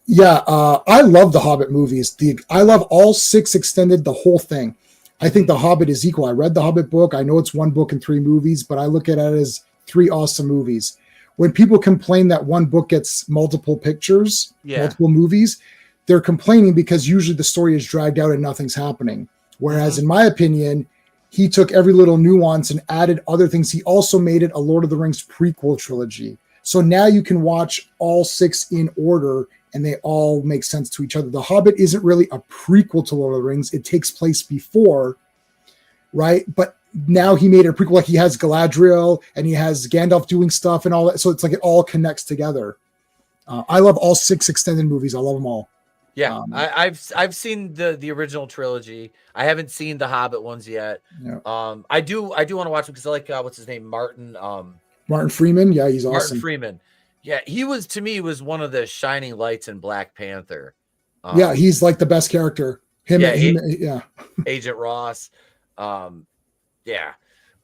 Yeah. I love the Hobbit movies. I love all 6 extended, the whole thing. I think the Hobbit is equal. I read the Hobbit book. I know it's 1 book and 3 movies, but I look at it as 3 awesome movies. When people complain that 1 book gets multiple pictures, multiple movies, they're complaining because usually the story is dragged out and nothing's happening. Whereas in my opinion, he took every little nuance and added other things. He also made it a Lord of the Rings prequel trilogy. So now you can watch all 6 in order and they all make sense to each other. The Hobbit isn't really a prequel to Lord of the Rings. It takes place before, right? But now he made a prequel, like he has Galadriel and he has Gandalf doing stuff and all that. So it's like it all connects together. I love all 6 extended movies. I love them all. Yeah, I've seen the original trilogy. I haven't seen the Hobbit ones yet. Yeah. I do want to watch them because I like what's his name, Martin Freeman. Yeah, he's awesome. Martin Freeman. Yeah, he was, to me, was one of the shining lights in Black Panther. Yeah, he's like the best character. Him. Agent Ross. Yeah,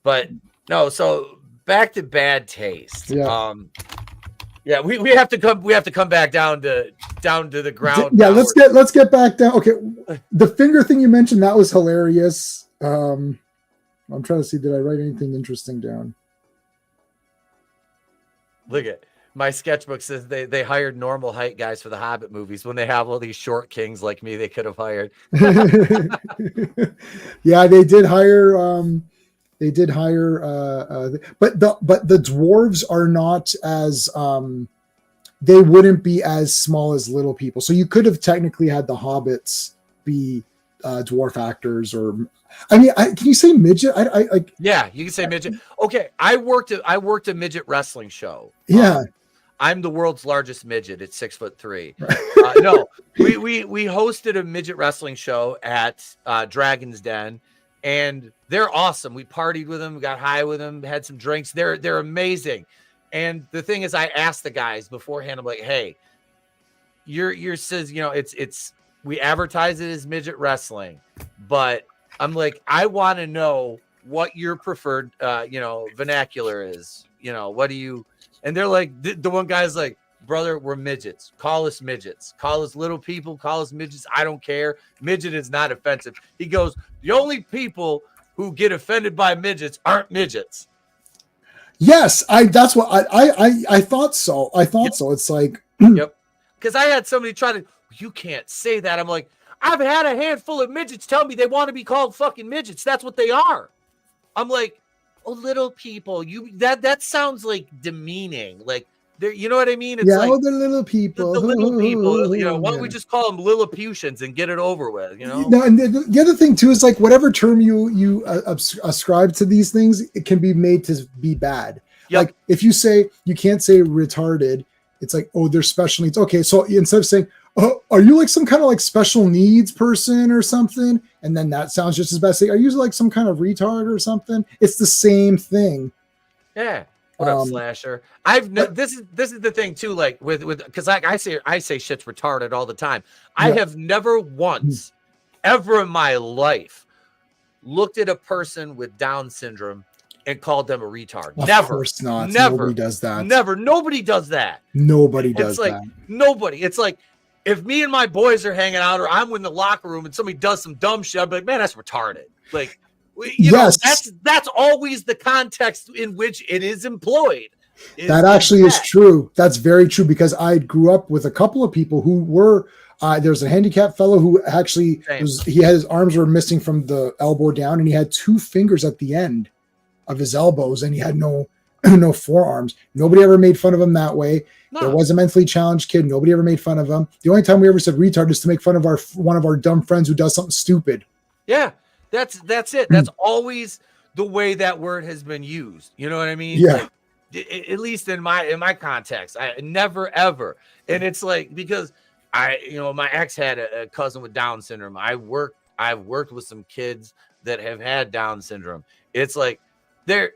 but no. So back to bad taste. Yeah. Yeah, we have to come back down to the ground. Yeah, let's get back down. Okay, the finger thing you mentioned, that was hilarious. I'm trying to see, did I write anything interesting down? Look at my sketchbook says they hired normal height guys for the Hobbit movies when they have all these short kings like me they could have hired. Yeah, they did hire but the dwarves are not as they wouldn't be as small as little people. So you could have technically had the hobbits be dwarf actors, or I mean, can you say midget? Yeah, you can say midget. Okay, I worked a midget wrestling show. Yeah. I'm the world's largest midget at 6'3". No, we hosted a midget wrestling show at Dragon's Den, and they're awesome. We partied with them, got high with them, had some drinks. They're amazing. And the thing is, I asked the guys beforehand, I'm like, hey, you're says, you know, it's we advertise it as midget wrestling, but I'm like, I want to know what your preferred vernacular is. You know, what do you? And they're like, the one guy's like, brother, we're midgets. Call us midgets. Call us little people. Call us midgets. I don't care. Midget is not offensive. He goes, the only people who get offended by midgets aren't midgets. Yes, that's what I thought so. I thought so. It's like, yep. Because I had somebody try to, you can't say that. I'm like, I've had a handful of midgets tell me they want to be called fucking midgets. That's what they are. I'm like, oh, little people. That sounds like demeaning. Like, you know what I mean? It's like the little people. The little people. You know, why don't we just call them Lilliputians and get it over with? You know. No, and the other thing too is like whatever term you ascribe to these things, it can be made to be bad. Yep. Like if you say you can't say retarded, it's like, oh, they're special needs. Okay, so instead of saying, oh, are you like some kind of like special needs person or something? And then that sounds just as bad. Say, are you like some kind of retard or something? It's the same thing. Yeah. What up, Slasher? This is the thing too. Like with because I say shit's retarded all the time. I have never once ever in my life looked at a person with Down syndrome and called them a retard. Of course not. Never. Nobody does that. Never. Nobody does that. Nobody does that. Nobody. It's like if me and my boys are hanging out or I'm in the locker room and somebody does some dumb shit, I'm like, man, that's retarded. Like, you know, that's always the context in which it is employed. That actually is true. That's very true because I grew up with a couple of people who were there's a handicapped fellow who actually he had his arms were missing from the elbow down and he had 2 fingers at the end of his elbows and he had no forearms. Nobody ever made fun of him that way. No. There was a mentally challenged kid. Nobody ever made fun of him. The only time we ever said retard is to make fun of one of our dumb friends who does something stupid. Yeah. That's it. That's always the way that word has been used. You know what I mean? Yeah. Like, at least in my context, I never ever. And it's like because my ex had a cousin with Down syndrome. I've worked with some kids that have had Down syndrome. It's like they're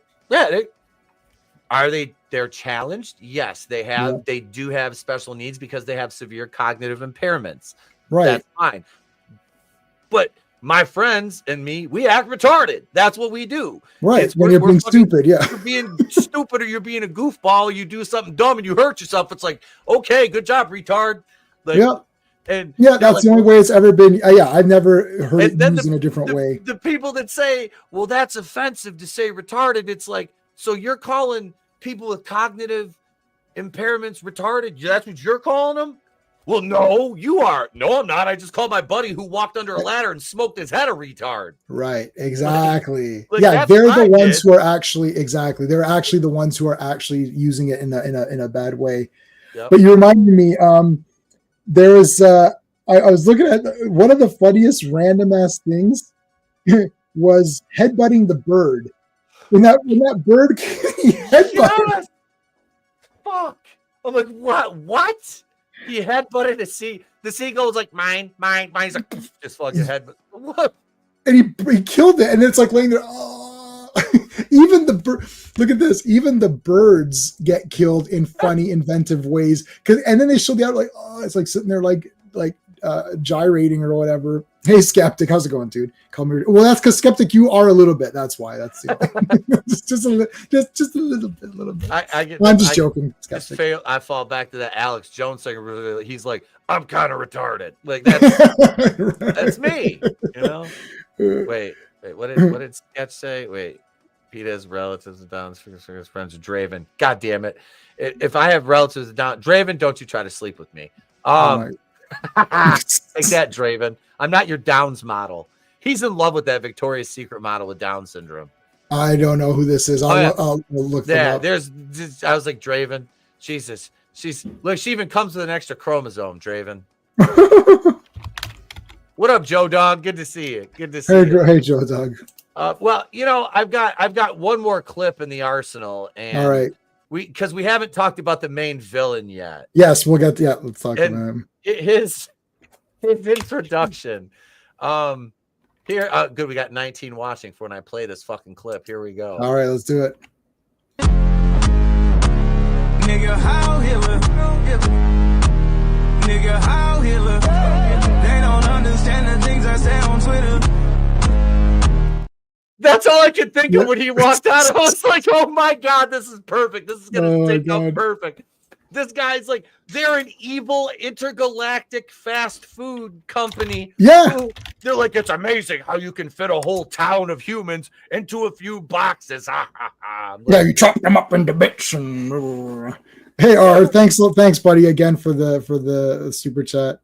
challenged. Yes, they have. Yeah. They do have special needs because they have severe cognitive impairments. Right. That's fine. But my friends and me, we act retarded. That's what we do. Right. When you're being stupid, yeah. You're being stupid or you're being a goofball, you do something dumb and you hurt yourself. It's like, okay, good job, retard. Like, yeah. And that's like, the only way it's ever been. I've never heard it used in a different way. The people that say, well, that's offensive to say retarded. It's like, so you're calling people with cognitive impairments retarded? That's what you're calling them? Well, no, you are. No, I'm not. I just called my buddy who walked under a ladder and smoked his head a retard. Right. Exactly. They're the ones who are actually They're actually the ones who are actually using it in a bad way. Yep. But you reminded me. There was. I was looking at one of the funniest random ass things was headbutting the bird. When that bird headbutted. Yes! Fuck. I'm like, what? He headbutted the seagull was like mine. He's like just fucking head. What? And he killed it, and it's like laying there. Oh. Even look at this. Even the birds get killed in funny, inventive ways. And then they show the out like, oh, it's like sitting there like gyrating or whatever. Hey, Skeptic, how's it going, dude? Call me. Well, that's because Skeptic, you are a little bit. That's why. That's just a little bit. I'm just joking. I fall back to that Alex Jones thing. He's like, I'm kind of retarded. Like that's me. You know. Wait. What did Sketch say? Wait. Pete has relatives with Down syndrome, friends with Draven. God damn it! If I have relatives with Down, Draven, don't you try to sleep with me. Take that, Draven. I'm not your Downs model. He's in love with that Victoria's Secret model with Down syndrome. I don't know who this is. I'll look them up. I was like, Draven. Jesus. She even comes with an extra chromosome, Draven. What up, Joe Dog? Good to see you. Good to see you. Hey, Joe Dog. Well, I've got one more clip in the arsenal, and all right, because we haven't talked about the main villain yet. Yes, we'll get let's talk about him. His introduction. Here, good. We got 19 watching for when I play this fucking clip. Here we go. All right, let's do it. Nigga, how Hitler? Nigga, how Hitler? They don't understand the things I say on Twitter. That's all I could think of when he walked out. I was like, oh my God, this is perfect. This is going to take out perfect. This guy's like, they're an evil intergalactic fast food company. Yeah. They're like, it's amazing how you can fit a whole town of humans into a few boxes. Yeah, you chop them up into bits. And... Hey, thanks, buddy, again for the super chat.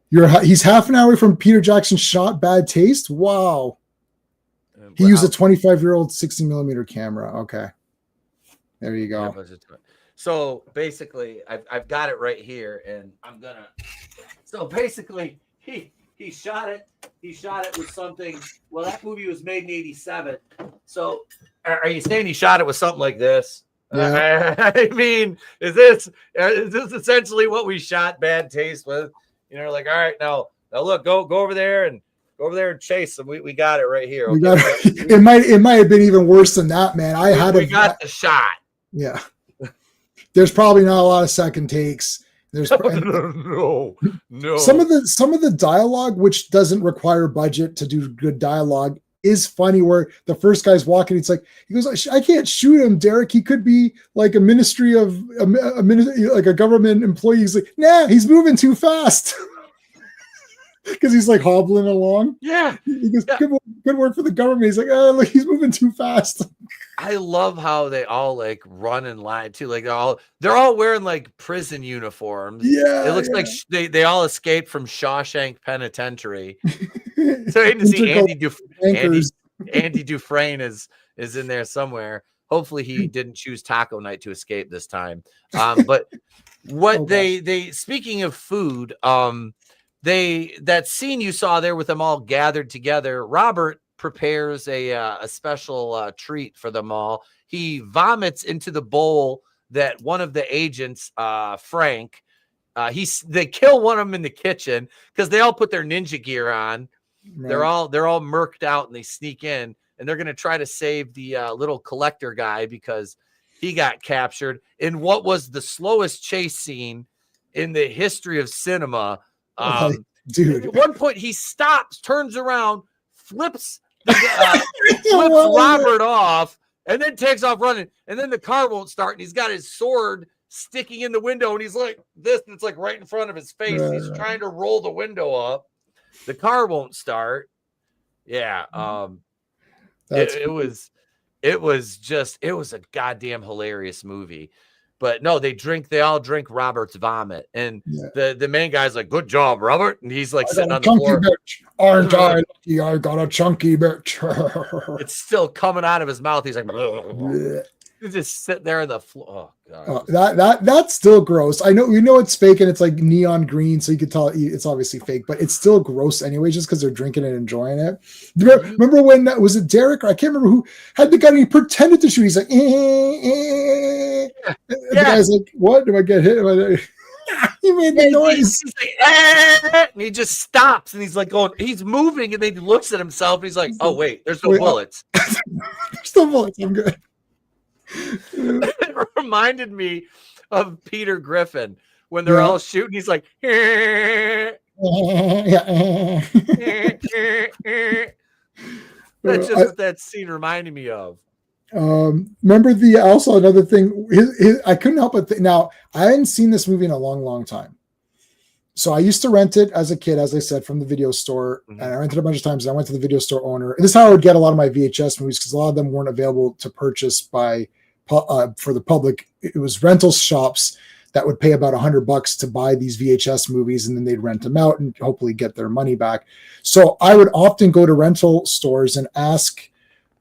He's half an hour from Peter Jackson's shot Bad Taste. Wow. He used a 25-year-old 60mm camera. Okay. There you go. So basically, I've got it right here, and I'm gonna. So basically, he shot it. He shot it with something. Well, that movie was made in '87. So, are you saying he shot it with something like this? Yeah. I mean, is this essentially what we shot Bad Taste with? You know, like, all right, now look, go over there and chase them. We got it right here. Okay? It might have been even worse than that, man. We got the shot. Yeah. There's probably not a lot of second takes. There's no. Some of the dialogue, which doesn't require budget to do good dialogue, is funny. Where the first guy's walking, he goes, "I can't shoot him, Derek. He could be like a ministry of like a government employee." He's like, "Nah, he's moving too fast." Because he's like hobbling along. Yeah. He goes, good work for the government. He's like, oh, look, he's moving too fast. I love how they all like run in line too. Like they're all wearing like prison uniforms. Yeah. It looks like they all escaped from Shawshank Penitentiary. So I need to see Andy Dufresne is in there somewhere. Hopefully he didn't choose taco night to escape this time. But what they speaking of food, that scene you saw there with them all gathered together, Robert prepares a special treat for them all. He vomits into the bowl that one of the agents, Frank, they kill one of them in the kitchen because they all put their ninja gear on. Right. They're all murked out and they sneak in and they're going to try to save the little collector guy because he got captured in what was the slowest chase scene in the history of cinema. Dude, at one point he stops, turns around, flips Robert off, and then takes off running. And then the car won't start, and he's got his sword sticking in the window, and he's like this, and it's like right in front of his face. Right, he's trying to roll the window up. The car won't start. Yeah. It was a goddamn hilarious movie. But no, they all drink Robert's vomit. And the main guy's like, good job, Robert. And he's like sitting on the floor. Bitch. Aren't I lucky? I got a chunky bitch. It's still coming out of his mouth. He's like, he's just sitting there on the floor. Oh, God. That's still gross. I know, it's fake and it's like neon green, so you can tell it's obviously fake, but it's still gross anyway, just because they're drinking and enjoying it. Remember when was it Derek? Or I can't remember who had the gun and he pretended to shoot. He's like, The guy's like, what? Do I get hit? He made the noise. He's like, and he just stops and he's like he's moving and then he looks at himself and he's like, oh wait, there's no bullets. There's no bullets. I'm good. It reminded me of Peter Griffin when they're all shooting. He's like, that's just what that scene reminded me of. Remember also another thing, I couldn't help but now I hadn't seen this movie in a long time. So I used to rent it as a kid, as I said, from the video store, and I rented a bunch of times. And I went to the video store owner. And this is how I would get a lot of my VHS movies because a lot of them weren't available to purchase for the public. It was rental shops that would pay about $100 to buy these VHS movies, and then they'd rent them out and hopefully get their money back. So I would often go to rental stores and ask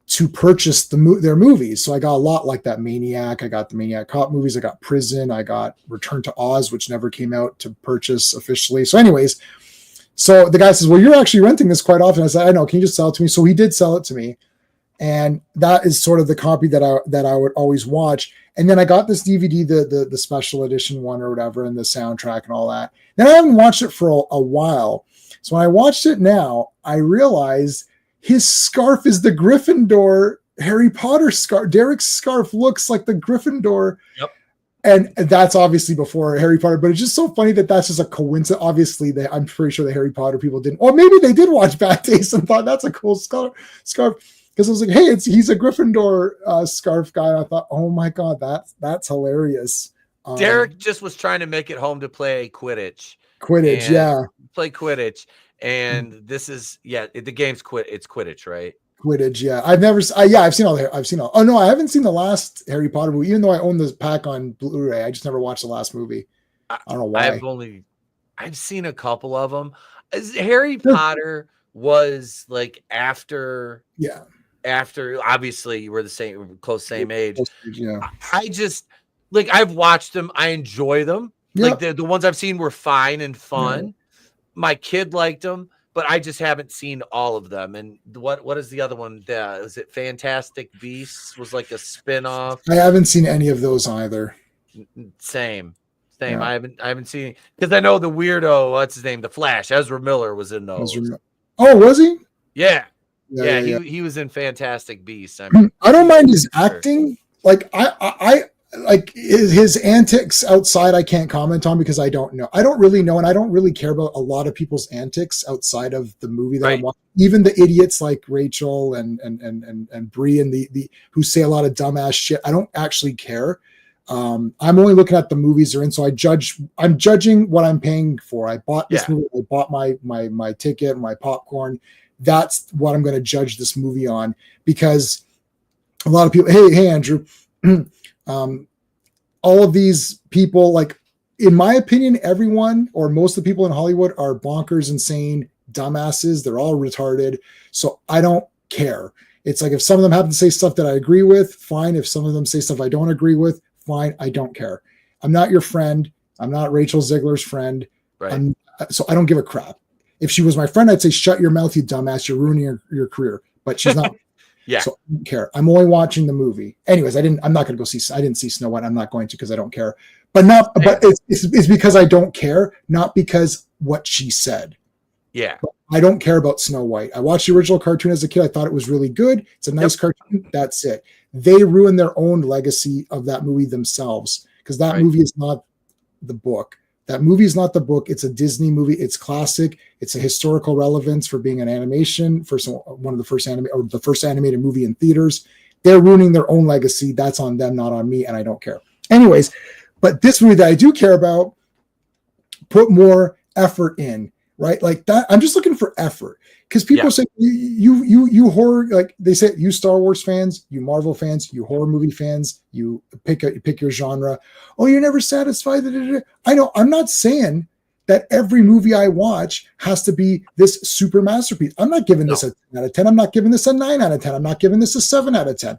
to purchase their movies. So I got a lot like that. Maniac. I got the Maniac Cop movies. I got Prison. I got Return to Oz, which never came out to purchase officially. So anyways, so the guy says, well, you're actually renting this quite often. I said, I know. Can you just sell it to me? So he did sell it to me. And that is sort of the copy that I would always watch. And then I got this DVD, the special edition one or whatever, and the soundtrack and all that. Then I haven't watched it for a while. So when I watched it now, I realized his scarf is the Gryffindor Harry Potter scarf. Derek's scarf looks like the Gryffindor. Yep. And that's obviously before Harry Potter, but it's just so funny that's just a coincidence. Obviously, I'm pretty sure the Harry Potter people didn't, or maybe they did watch Bad Taste and thought that's a cool scarf. Because I was like, hey, he's a Gryffindor scarf guy. I thought, oh my God, that's hilarious. Derek just was trying to make it home to play Quidditch. Play Quidditch. And this is, the game's it's Quidditch, right? Quidditch, yeah. I've seen all. Oh no, I haven't seen the last Harry Potter movie, even though I own this pack on Blu-ray. I just never watched the last movie. I don't know why. I've seen a couple of them. Harry Potter was like after obviously we're the same, same age. Yeah. I just like, I've watched them. I enjoy them. Like the ones I've seen were fine and fun. Yeah. My kid liked them, but I just haven't seen all of them. And what is the other one? Is it Fantastic Beasts? Was like a spin-off. I haven't seen any of those either. Same. Yeah. I haven't seen, because I know the weirdo, what's his name? The Flash. Ezra Miller was in those. Oh, was he? Yeah. He was in Fantastic Beasts. I don't mind his acting. Like I like his antics outside. I can't comment on because I don't know. I don't really know, and I don't really care about a lot of people's antics outside of the movie that I'm watching. Even the idiots like Rachel and Bree and the who say a lot of dumbass shit. I don't actually care. I'm only looking at the movies they're in, so I'm judging what I'm paying for. I bought this movie. I bought my ticket and my popcorn. That's what I'm going to judge this movie on, because a lot of people, hey Andrew, all of these people, like, in my opinion, everyone or most of the people in Hollywood are bonkers, insane, dumbasses. They're all retarded. So I don't care. It's like, if some of them happen to say stuff that I agree with, fine. If some of them say stuff I don't agree with, fine. I don't care. I'm not your friend. I'm not Rachel Ziegler's friend. Right. So I don't give a crap. If she was my friend, I'd say, shut your mouth, you dumbass. You're ruining your career. But she's not. Yeah. So I don't care. I'm only watching the movie. Anyways, I'm not going to go see. I didn't see Snow White. I'm not going to, because I don't care. But it's because I don't care, not because what she said. Yeah. But I don't care about Snow White. I watched the original cartoon as a kid. I thought it was really good. It's a nice cartoon. That's it. They ruined their own legacy of that movie themselves, because that movie is not the book. That movie is not the book. It's a Disney movie. It's classic. It's a historical relevance for being an animation, the first animated movie in theaters. They're ruining their own legacy. That's on them, not on me, and I don't care. Anyways, but this movie that I do care about put more effort in, right? Like that. I'm just looking for effort, because people say you horror, like they say, you Star Wars fans, you Marvel fans, you horror movie fans, you pick your genre. Oh, you're never satisfied. I know. I'm not saying that every movie I watch has to be this super masterpiece. I'm not giving this a 10 out of 10. I'm not giving this a 9 out of 10. I'm not giving this a 7 out of 10.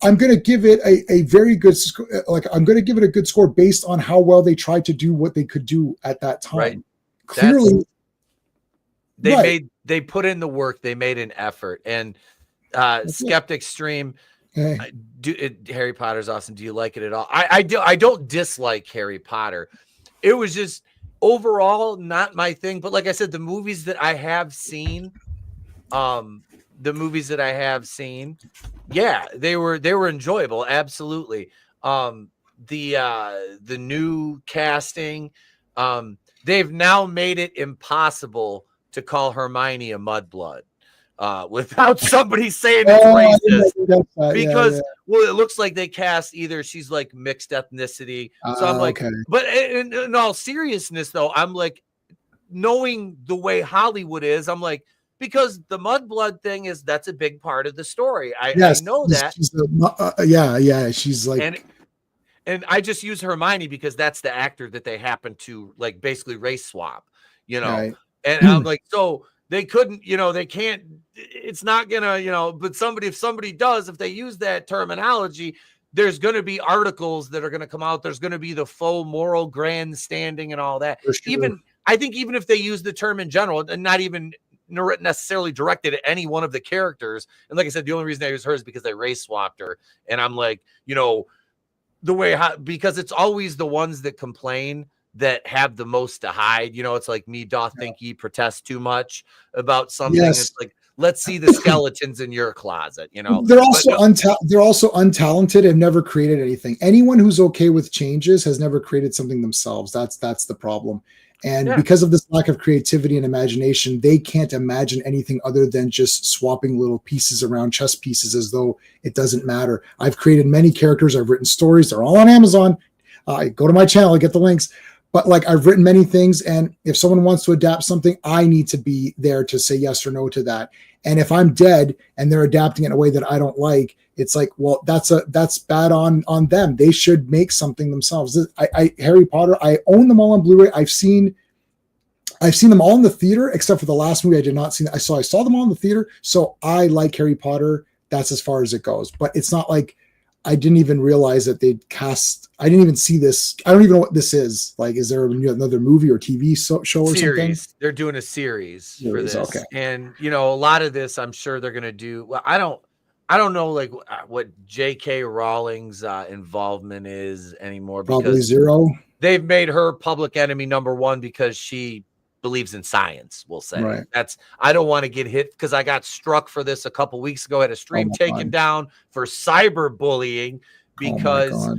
I'm going to give it a very good, I'm going to give it a good score based on how well they tried to do what they could do at that time. Right. Clearly, they put in the work. They made an effort. And Skeptic Stream, Harry Potter's awesome. Do you like it at all? I do. I don't dislike Harry Potter. It was just overall not my thing. But like I said, the movies that I have seen, yeah, they were enjoyable. Absolutely. The new casting, they've now made it impossible to call Hermione a mudblood without somebody saying it's racist, because well, it looks like they cast either she's like mixed ethnicity. So I'm like, but in all seriousness though, I'm like, knowing the way Hollywood is, I'm like, because the mudblood thing that's a big part of the story. I know that. She's like, and I just use Hermione because that's the actor that they happen to like basically race swap, Right. And I'm like, so they couldn't, they can't, it's not gonna, but if somebody does, if they use that terminology, there's going to be articles that are going to come out. There's going to be the faux moral grandstanding and all that. Sure. I think even if they use the term in general and not even necessarily directed at any one of the characters. And like I said, the only reason I use her is because they race swapped her. And I'm like, the way, because it's always the ones that complain that have the most to hide. It's like, me doth think ye protest too much about something. Yes. It's like, let's see the skeletons in your closet. They're also untalented and never created anything. Anyone who's okay with changes has never created something themselves. That's the problem. And because of this lack of creativity and imagination, they can't imagine anything other than just swapping little pieces around, chess pieces, as though it doesn't matter. I've created many characters. I've written stories. They're all on Amazon. Go to my channel, get the links. But like, I've written many things. And if someone wants to adapt something, I need to be there to say yes or no to that. And if I'm dead and they're adapting it in a way that I don't like, it's like, well, that's bad on them. They should make something themselves. Harry Potter, I own them all on Blu-ray. I've seen I've seen them all in the theater, except for the last movie I did not see. I saw them all in the theater. So I like Harry Potter. That's as far as it goes. But it's not like I didn't even realize that they'd cast. I didn't even see this. I don't even know what this is. Like, is there another movie or TV show or something? They're doing a series for this. Okay. And, a lot of this, I'm sure they're going to do. Well, I don't know like what J.K. Rowling's involvement is anymore. Probably zero. They've made her public enemy number one because she believes in science, we'll say. Right. I don't want to get hit because I got struck for this a couple weeks ago, had a stream taken down for cyberbullying because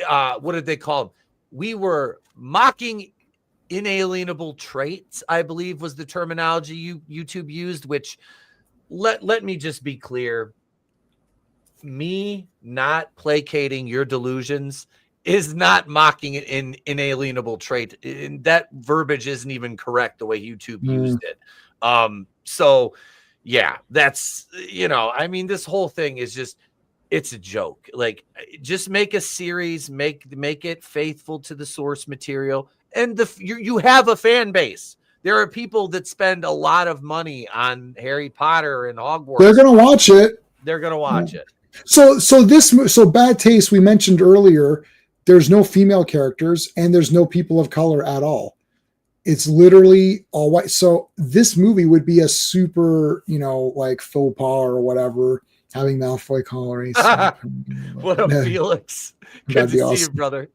what did they call them? We were mocking inalienable traits, I believe was the terminology YouTube used, which let me just be clear. Me not placating your delusions is not mocking an inalienable trait. And that verbiage isn't even correct the way YouTube used it. So yeah, that's, this whole thing is just, it's a joke. Like, just make a series, make it faithful to the source material. And you have a fan base. There are people that spend a lot of money on Harry Potter and Hogwarts. They're going to watch it. They're going to watch it. So Bad Taste, we mentioned earlier, there's no female characters and there's no people of color at all. It's literally all white. So this movie would be a super, like faux pas or whatever, having Malfoy call her what up, Felix? Good to see awesome. you, brother.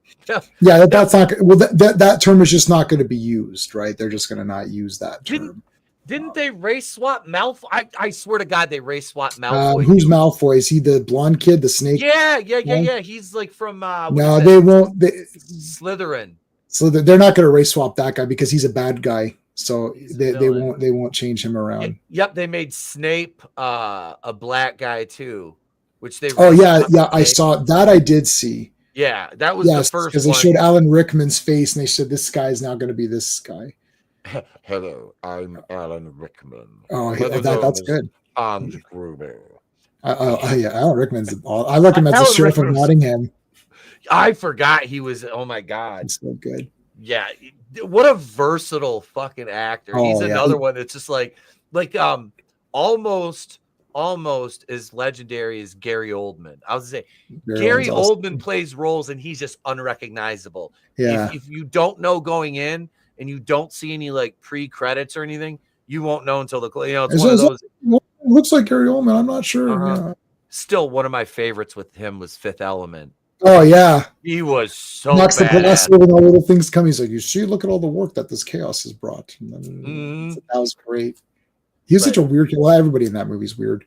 Yeah, that's not well. That term is just not going to be used, right? They're just going to not use that term. Didn't they race swap Malfoy? I swear to God, they race swap Malfoy. Who's Malfoy? Is he the blonde kid, the snake? Yeah. He's like from no, they won't. Slytherin. So they're not going to race swap that guy because he's a bad guy. So they won't change him around. Yep, they made Snape a black guy too, which they. Oh yeah, I saw that. I did see. Yeah, that was the first because they showed Alan Rickman's face and they said this guy's now going to be this guy. Hello, I'm Alan Rickman. Oh, that's good. AngelousDraven. Yeah, Alan Rickman's. I like him as the sheriff of Nottingham. I forgot he was. Oh my God, he's so good. Yeah, what a versatile fucking actor. He's another one that's just like almost as legendary as Gary Oldman. I was gonna say Gary Oldman plays roles and he's just unrecognizable. Yeah. If you don't know going in and you don't see any like pre-credits or anything, you won't know until it's one of those. It looks like Gary Oldman. I'm not sure. Yeah. Still, one of my favorites with him was Fifth Element. Oh yeah, he was so next bad. When all little things come, he's like, "You see, look at all the work that this chaos has brought." That was great. He was such a weird kid. Well, everybody in that movie is weird.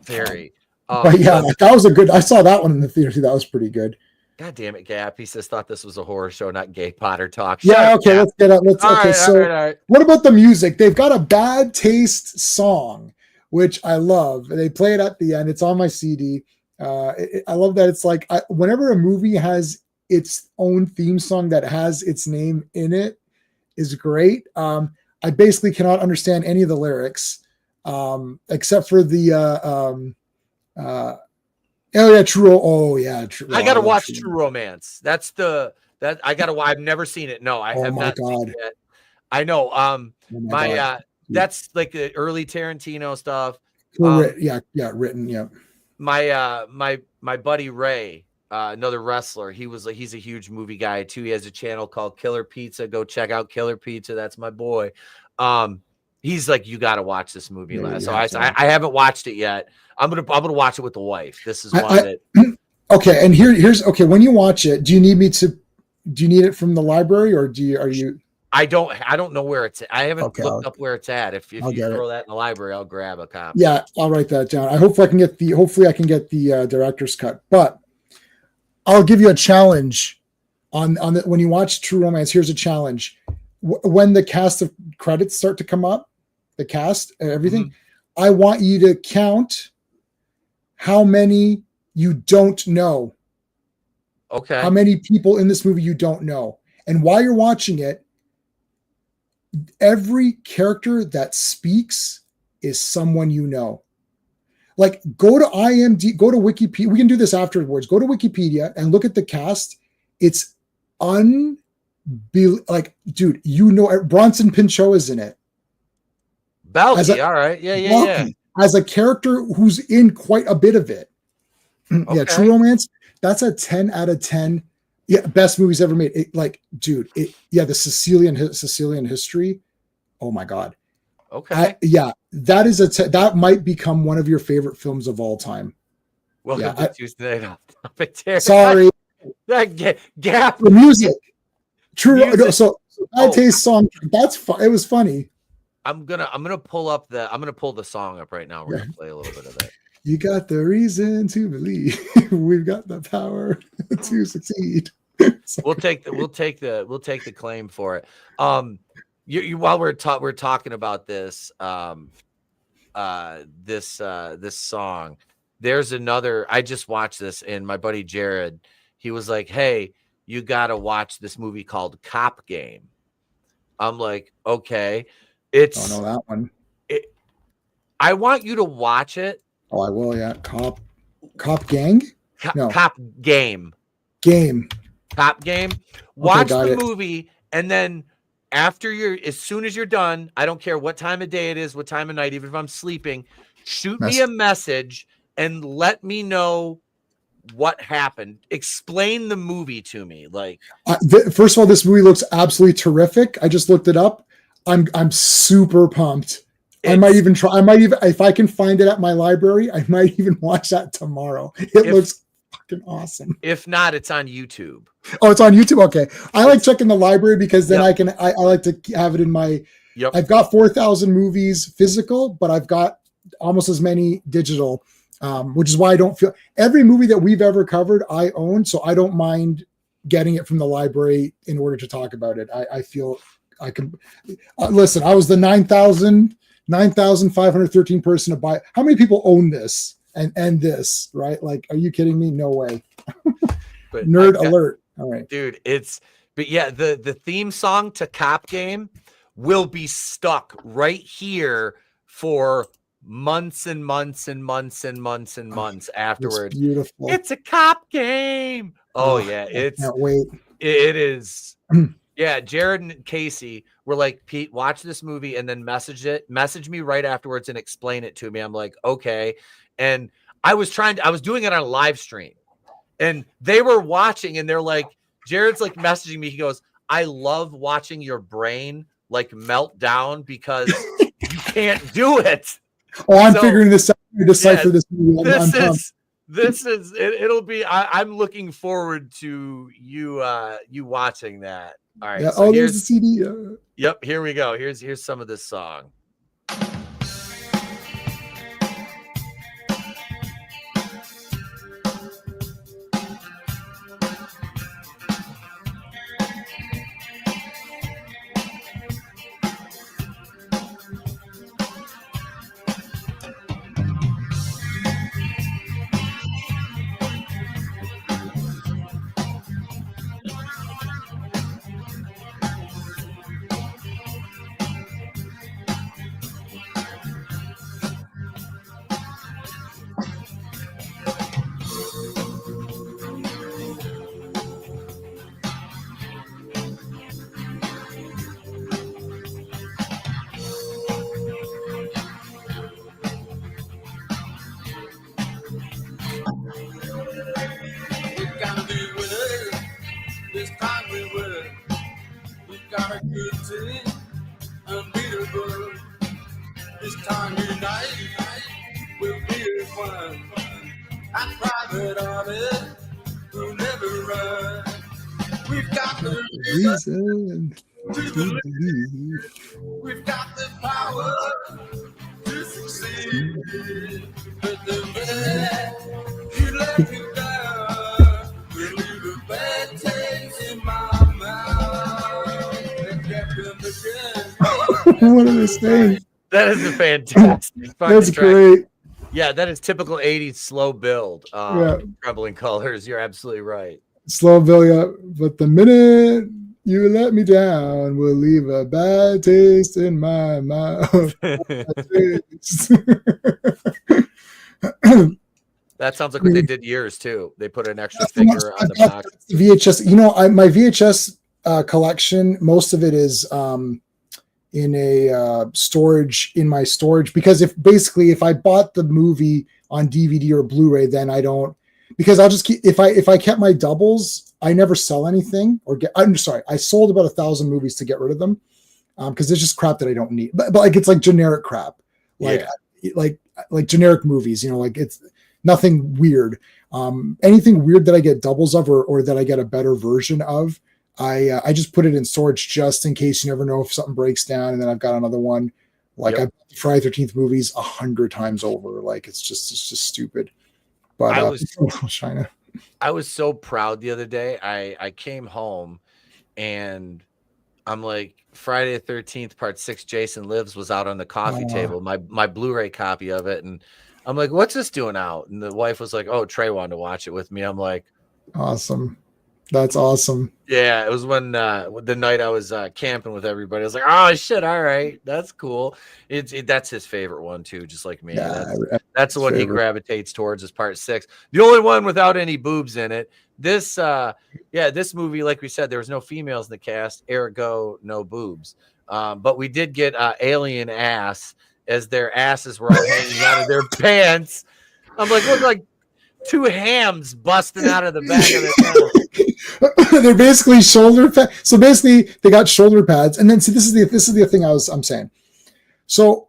Very. But yeah, that was a good. I saw that one in the theater too. That was pretty good. God damn it, Gap. He says thought this was a horror show, not gay Potter talk. Yeah, okay, let's get up. All right. What about the music? They've got a Bad Taste song, which I love. They play it at the end. It's on my CD. I love that it's like whenever a movie has its own theme song that has its name in it is great. I basically cannot understand any of the lyrics except for the True. I gotta watch True Romance. That's I gotta. I've never seen it. No, I have not seen it yet. I know. That's like the early Tarantino stuff. Written. Yeah. My buddy Ray, another wrestler, he's a huge movie guy too. He has a channel called Killer Pizza. Go check out Killer Pizza. That's my boy. He's like, you got to watch this movie. So I haven't watched it yet. I'm gonna watch it with the wife. This is one that. Okay, and here's okay. When you watch it, do you need it from the library or are you? I don't know where it's at. I haven't looked up where it's at. If you throw that in the library, I'll grab a copy. Yeah, I'll write that down. Hopefully I can get the director's cut. But I'll give you a challenge on when you watch True Romance. Here's a challenge. When the cast of credits start to come up, the cast and everything, I want you to count how many you don't know. Okay. How many people in this movie you don't know. And while you're watching it, every character that speaks is someone you know. Like, go to IMDb, go to Wikipedia. We can do this afterwards. Go to Wikipedia and look at the cast. It's be like, dude, Bronson Pinchot is in it. Balky, all right. Yeah. As a character who's in quite a bit of it. Okay. Yeah, True Romance, that's a 10 out of 10. Yeah, best movies ever made. The Sicilian history. Oh my God. Okay. That is that might become one of your favorite films of all time. Welcome to Tuesday Night Topic. Sorry. That gap. The music. True. Music. So Bad Taste song. That's fun. It was funny. I'm gonna pull the song up right now. We're gonna play a little bit of it. You got the reason to believe. We've got the power to succeed. We'll take the claim for it. While we're talking about this this song, there's another. I just watched this, and my buddy Jared, he was like, "Hey, you got to watch this movie called Cop Game." I'm like, "Okay." It's don't know that one. I want you to watch it. Oh, I will. Yeah, Cop Gang. No, Cop Game. Cop Game. Watch the movie, and then as soon as you're done, I don't care what time of day it is, what time of night, even if I'm sleeping, shoot me a message and let me know what happened. Explain the movie to me. Like, first of all, this movie looks absolutely terrific. I just looked it up. I'm super pumped. I might even if I can find it at my library, I might even watch that tomorrow. It looks fucking awesome. If not, it's on YouTube. Oh, it's on YouTube. Okay. I like checking the library because then I like to have it in my, I've got 4,000 movies physical, but I've got almost as many digital, which is why I don't feel every movie that we've ever covered, I own. So I don't mind getting it from the library in order to talk about it. I feel I can listen. I was the 9,513 person to buy. How many people own this and this, right? Like, are you kidding me? No way. But nerd alert. All right, dude, the theme song to Cop Game will be stuck right here for months and months and months and months and months afterward. It's beautiful. It's a cop game. Oh yeah. I can't wait. It is. Yeah, Jared and Kasey were like, Pete, watch this movie and then message me right afterwards and explain it to me. I'm like, okay. And I was doing it on a live stream and they were watching and they're like, Jared's like messaging me. He goes, I love watching your brain like melt down because you can't do it. Oh, I'm figuring this out to decipher this movie. It'll be, I'm looking forward to you watching that. All right. Yeah, so there's the CD. Yep. Here we go. Here's some of this song. Reason to believe. We've got the power to succeed. But the minute you let me down, you leave a bad taste in my mouth. What are they saying? That is a fantastic. That's track. Great. Yeah, that is typical 80s slow build. Troubling colors. You're absolutely right. Slow build, yeah. But the minute you let me down, we'll leave a bad taste in my mouth. That sounds like what they did years too. They put an extra finger on the box. VHS. You know, my VHS collection. Most of it is in a storage in my storage, because if I bought the movie on DVD or Blu-ray, then I don't, because I'll just keep, if I kept my doubles, I never sell anything I sold about 1,000 movies to get rid of them. Because there's just crap that I don't need, but like it's like generic crap, like generic movies, like it's nothing weird. Anything weird that I get doubles of or that I get a better version of, I just put it in storage just in case. You never know if something breaks down, and then I've got another one. Like I bought the Friday 13th movies 100 times over. Like it's just stupid. But I was so proud the other day. I came home and I'm like, Friday the 13th, part 6, Jason Lives was out on the coffee table, my Blu-ray copy of it. And I'm like, what's this doing out? And the wife was like, oh, Trey wanted to watch it with me. I'm like, awesome. That's awesome. Yeah, it was when the night I was camping with everybody. I was like, oh, shit, all right. That's cool. That's his favorite one, too, just like me. Yeah, that's the one he gravitates towards is part 6. The only one without any boobs in it. This movie, like we said, there was no females in the cast, ergo no boobs. But we did get alien ass as their asses were all hanging out of their pants. I'm like, look like 2 hams busting out of the back of their mouth. They're basically shoulder pads. So basically, they got shoulder pads, and then see, this is the thing I'm saying. So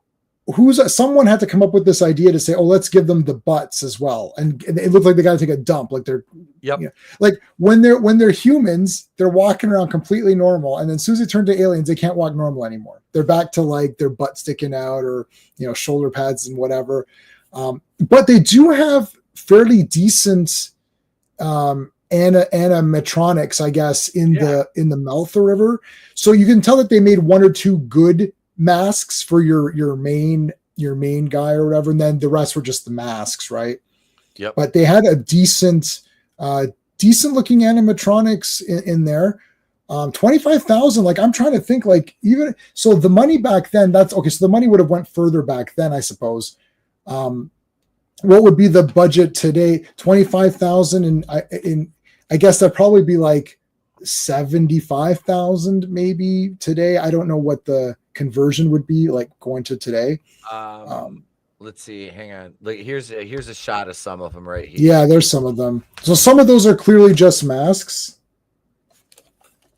someone had to come up with this idea to say, oh, let's give them the butts as well, and it looked like they got to take a dump, like they're like when they're humans, they're walking around completely normal, and then as soon as they turn to aliens, they can't walk normal anymore. They're back to like their butt sticking out or shoulder pads and whatever. But they do have fairly decent animatronics, I guess, in the mouth river. So you can tell that they made 1 or 2 good masks for your main guy or whatever, and then the rest were just the masks, right? Yep. But they had a decent looking animatronics in there. 25,000. Like I'm trying to think, like even so, the money back then. That's okay. So the money would have went further back then, I suppose. What would be the budget today? 25,000, and I guess that'd probably be like 75,000 maybe today. I don't know what the conversion would be like going to today. Let's see. Hang on. Like here's a shot of some of them right here. Yeah, there's some of them. So some of those are clearly just masks.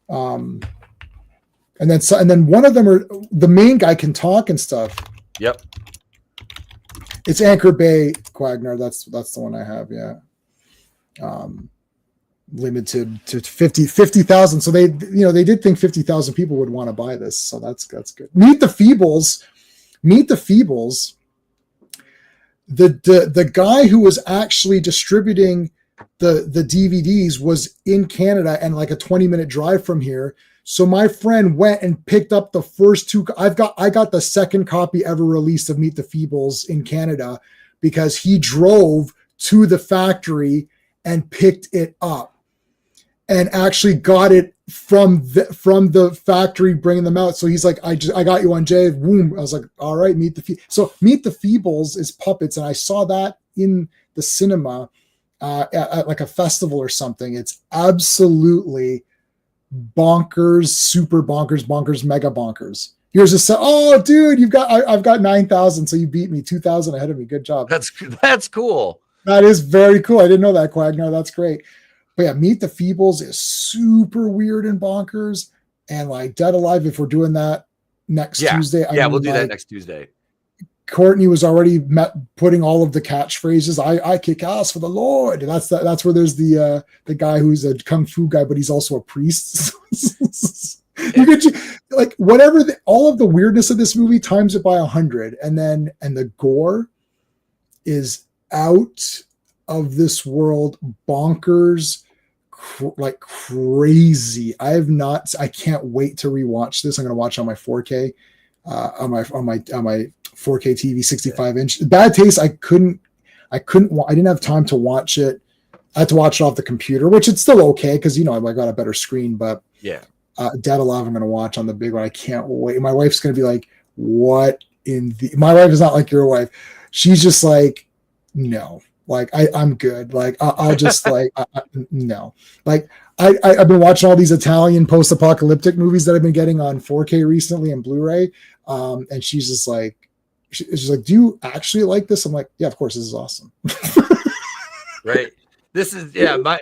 And then one of them are the main guy can talk and stuff. Yep. It's Anchor Bay Quagnar. That's the one I have. Yeah. Limited to 50,000. So they did think 50,000 people would want to buy this. So that's good. Meet the Feebles. The guy who was actually distributing the DVDs was in Canada and like a 20-minute drive from here. So my friend went and picked up the first 2. I got the second copy ever released of Meet the Feebles in Canada because he drove to the factory and picked it up and actually got it from the factory, bringing them out. So he's like, I got you on Jay. Boom. I was like, all right, Meet the Feebles is puppets. And I saw that in the cinema at like a festival or something. It's absolutely bonkers, super bonkers, mega bonkers. Here's a set. Oh, dude, I've got 9,000. So you beat me 2,000 ahead of me. Good job. That's cool. That is very cool. I didn't know that, Quagnar. That's great. But yeah, Meet the Feebles is super weird and bonkers. And like Dead Alive, if we're doing that next Tuesday. We'll do that next Tuesday. Courtney was already putting all of the catchphrases. I kick ass for the Lord. And that's where there's the guy who's a kung fu guy, but he's also a priest. You could like whatever all of the weirdness of this movie times it by 100, and the gore is out of this world, bonkers, like crazy. I can't wait to rewatch this. I'm going to watch on my 4K, on my 4K TV 65 inch. Bad Taste. I didn't have time to watch it. I had to watch it off the computer, which it's still okay because I got a better screen. But yeah, Dead Alive I'm going to watch on the big one. I can't wait. My wife's going to be like, "What in the?" My wife is not like your wife. She's just like, no. Like I'm good. Like I'll just like no. Like I've been watching all these Italian post-apocalyptic movies that I've been getting on 4K recently and Blu-ray. And she's just like, she's like, do you actually like this? I'm like, yeah, of course, this is awesome. Right. This is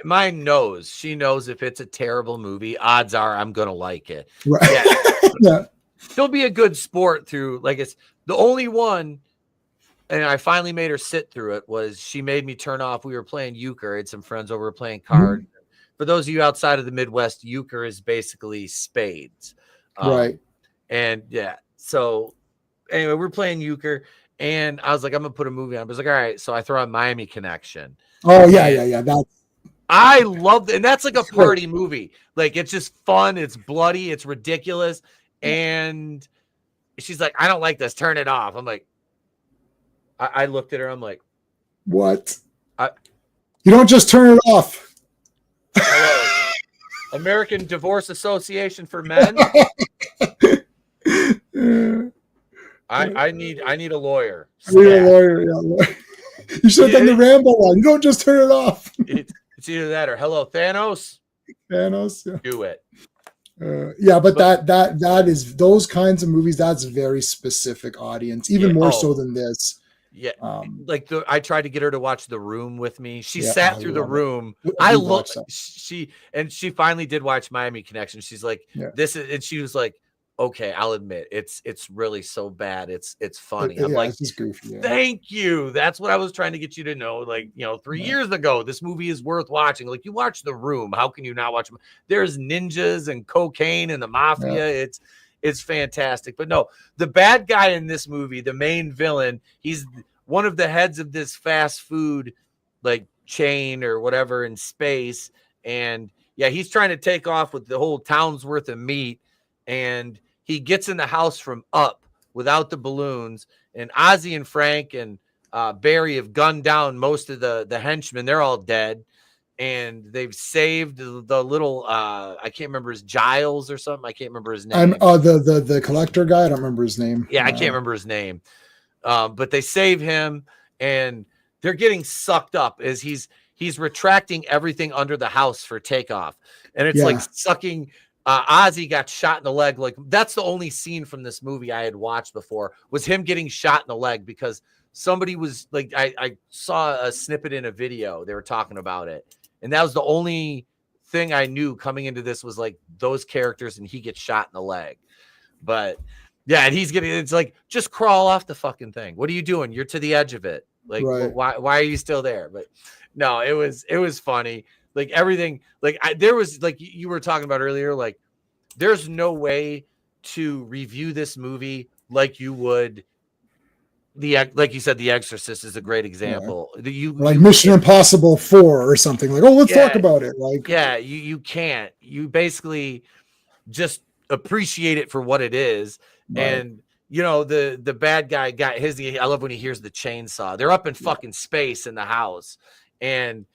mine knows. She knows if it's a terrible movie, odds are I'm gonna like it. Right. Yeah. Yeah. She'll be a good sport through, like, it's the only one, and I finally made her sit through it, was she made me turn off. We were playing euchre. I had some friends over playing cards. For those of you outside of the Midwest, euchre is basically spades. Right. And yeah, so anyway, we're playing euchre, and I was like, I'm gonna put a movie on. I was like, all right, so I throw on Miami Connection. Oh yeah. I love it, and that's like a party movie. Like, it's just fun, it's bloody, it's ridiculous, and she's like, I don't like this. Turn it off. I'm like, I looked at her. I'm like, what? You don't just turn it off. Hello, American Divorce Association for Men. I need a lawyer. I need a lawyer. Yeah. You should have done the Rambo one. You don't just turn it off. It's either that or hello, Thanos. Thanos. Yeah. Do it. Yeah, but that is those kinds of movies. That's a very specific audience, even more so than this. Yeah, I tried to get her to watch The Room with me. She sat through The Room. I looked. She finally did watch Miami Connection. She's like, this is, and she was like, okay, I'll admit it's really so bad. It's funny. I'm like, it's just goofy, thank you. That's what I was trying to get you to know. Like, 3 years ago, this movie is worth watching. Like, you watch The Room. How can you not watch? There's ninjas and cocaine and the mafia. It's fantastic. But no, the bad guy in this movie, the main villain, he's one of the heads of this fast food like chain or whatever in space. And yeah, he's trying to take off with the whole town's worth of meat. And he gets in the house from up without the balloons. And Ozzy and Frank and Barry have gunned down most of the henchmen. They're all dead. And they've saved the little I can't remember his Giles or something. I can't remember his name. The collector guy. I don't remember his name. Yeah, I can't remember his name. But they save him, and they're getting sucked up as he's retracting everything under the house for takeoff. And it's like sucking. Ozzy got shot in the leg. Like, that's the only scene from this movie I had watched before, was him getting shot in the leg, because somebody was like, I saw a snippet in a video. They were talking about it. And that was the only thing I knew coming into this, was like those characters, and he gets shot in the leg. But yeah, and it's like, just crawl off the fucking thing. What are you doing? You're to the edge of it. Like, why are you still there? But no, it was funny. Like, everything, like there was, like you were talking about earlier, like there's no way to review this movie like you would like you said, The Exorcist is a great example. Like Mission Impossible 4 or something. Like, let's talk about it. Like, you can't. You basically just appreciate it for what it is. Right. And the bad guy got his. I love when he hears the chainsaw. They're up in fucking space in the house, and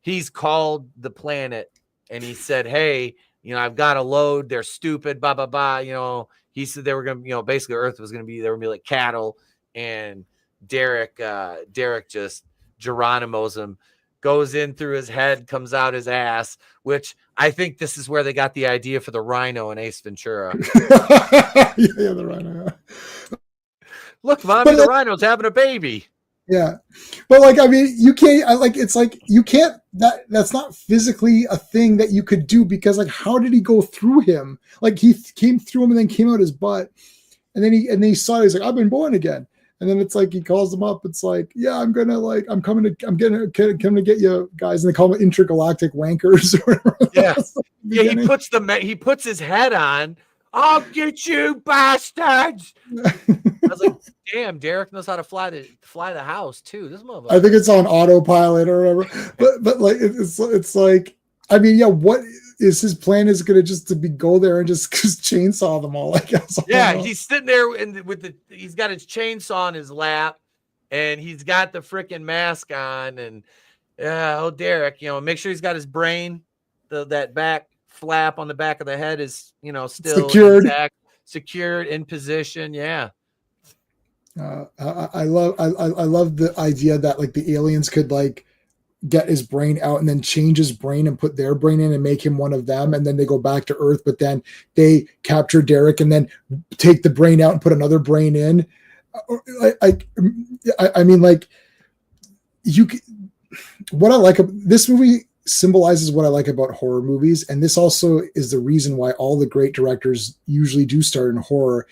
he's called the planet, and he said, "Hey, I've got a load. They're stupid. Blah blah blah." He said they were gonna, basically Earth was gonna be, they were gonna be like cattle. And Derek just Geronimo's him, goes in through his head, comes out his ass, which I think this is where they got the idea for the rhino in Ace Ventura. The rhino. Look, mommy, the rhino's having a baby. Yeah. But like, I mean, you can't, like, it's like, you can't, that's not physically a thing that you could do, because like, how did he go through him? Like, he came through him and then came out his butt. And then he saw it. He's like, I've been born again. And then it's like, he calls them up. It's like, yeah, I'm coming to get you guys. And they call them intergalactic wankers. Or whatever. Yeah. Yeah. He puts his head on. I'll get you, bastards. I was like, damn, Derek knows how to fly the house too. This motherfucker. I think it's on autopilot or whatever. But like, it's like, I mean, yeah, what is his plan? Is going to go there and just chainsaw them all? Like, yeah, he's sitting there he's got his chainsaw in his lap, and he's got the freaking mask on, and Derek, make sure he's got his brain, that back flap on the back of the head is, still secured, intact, secured in position. Yeah. I love the idea that like the aliens could like get his brain out and then change his brain and put their brain in and make him one of them, and then they go back to Earth, but then they capture Derek and then take the brain out and put another brain in. I mean, like what I like this movie symbolizes what I like about horror movies, and this also is the reason why all the great directors usually do start in horror,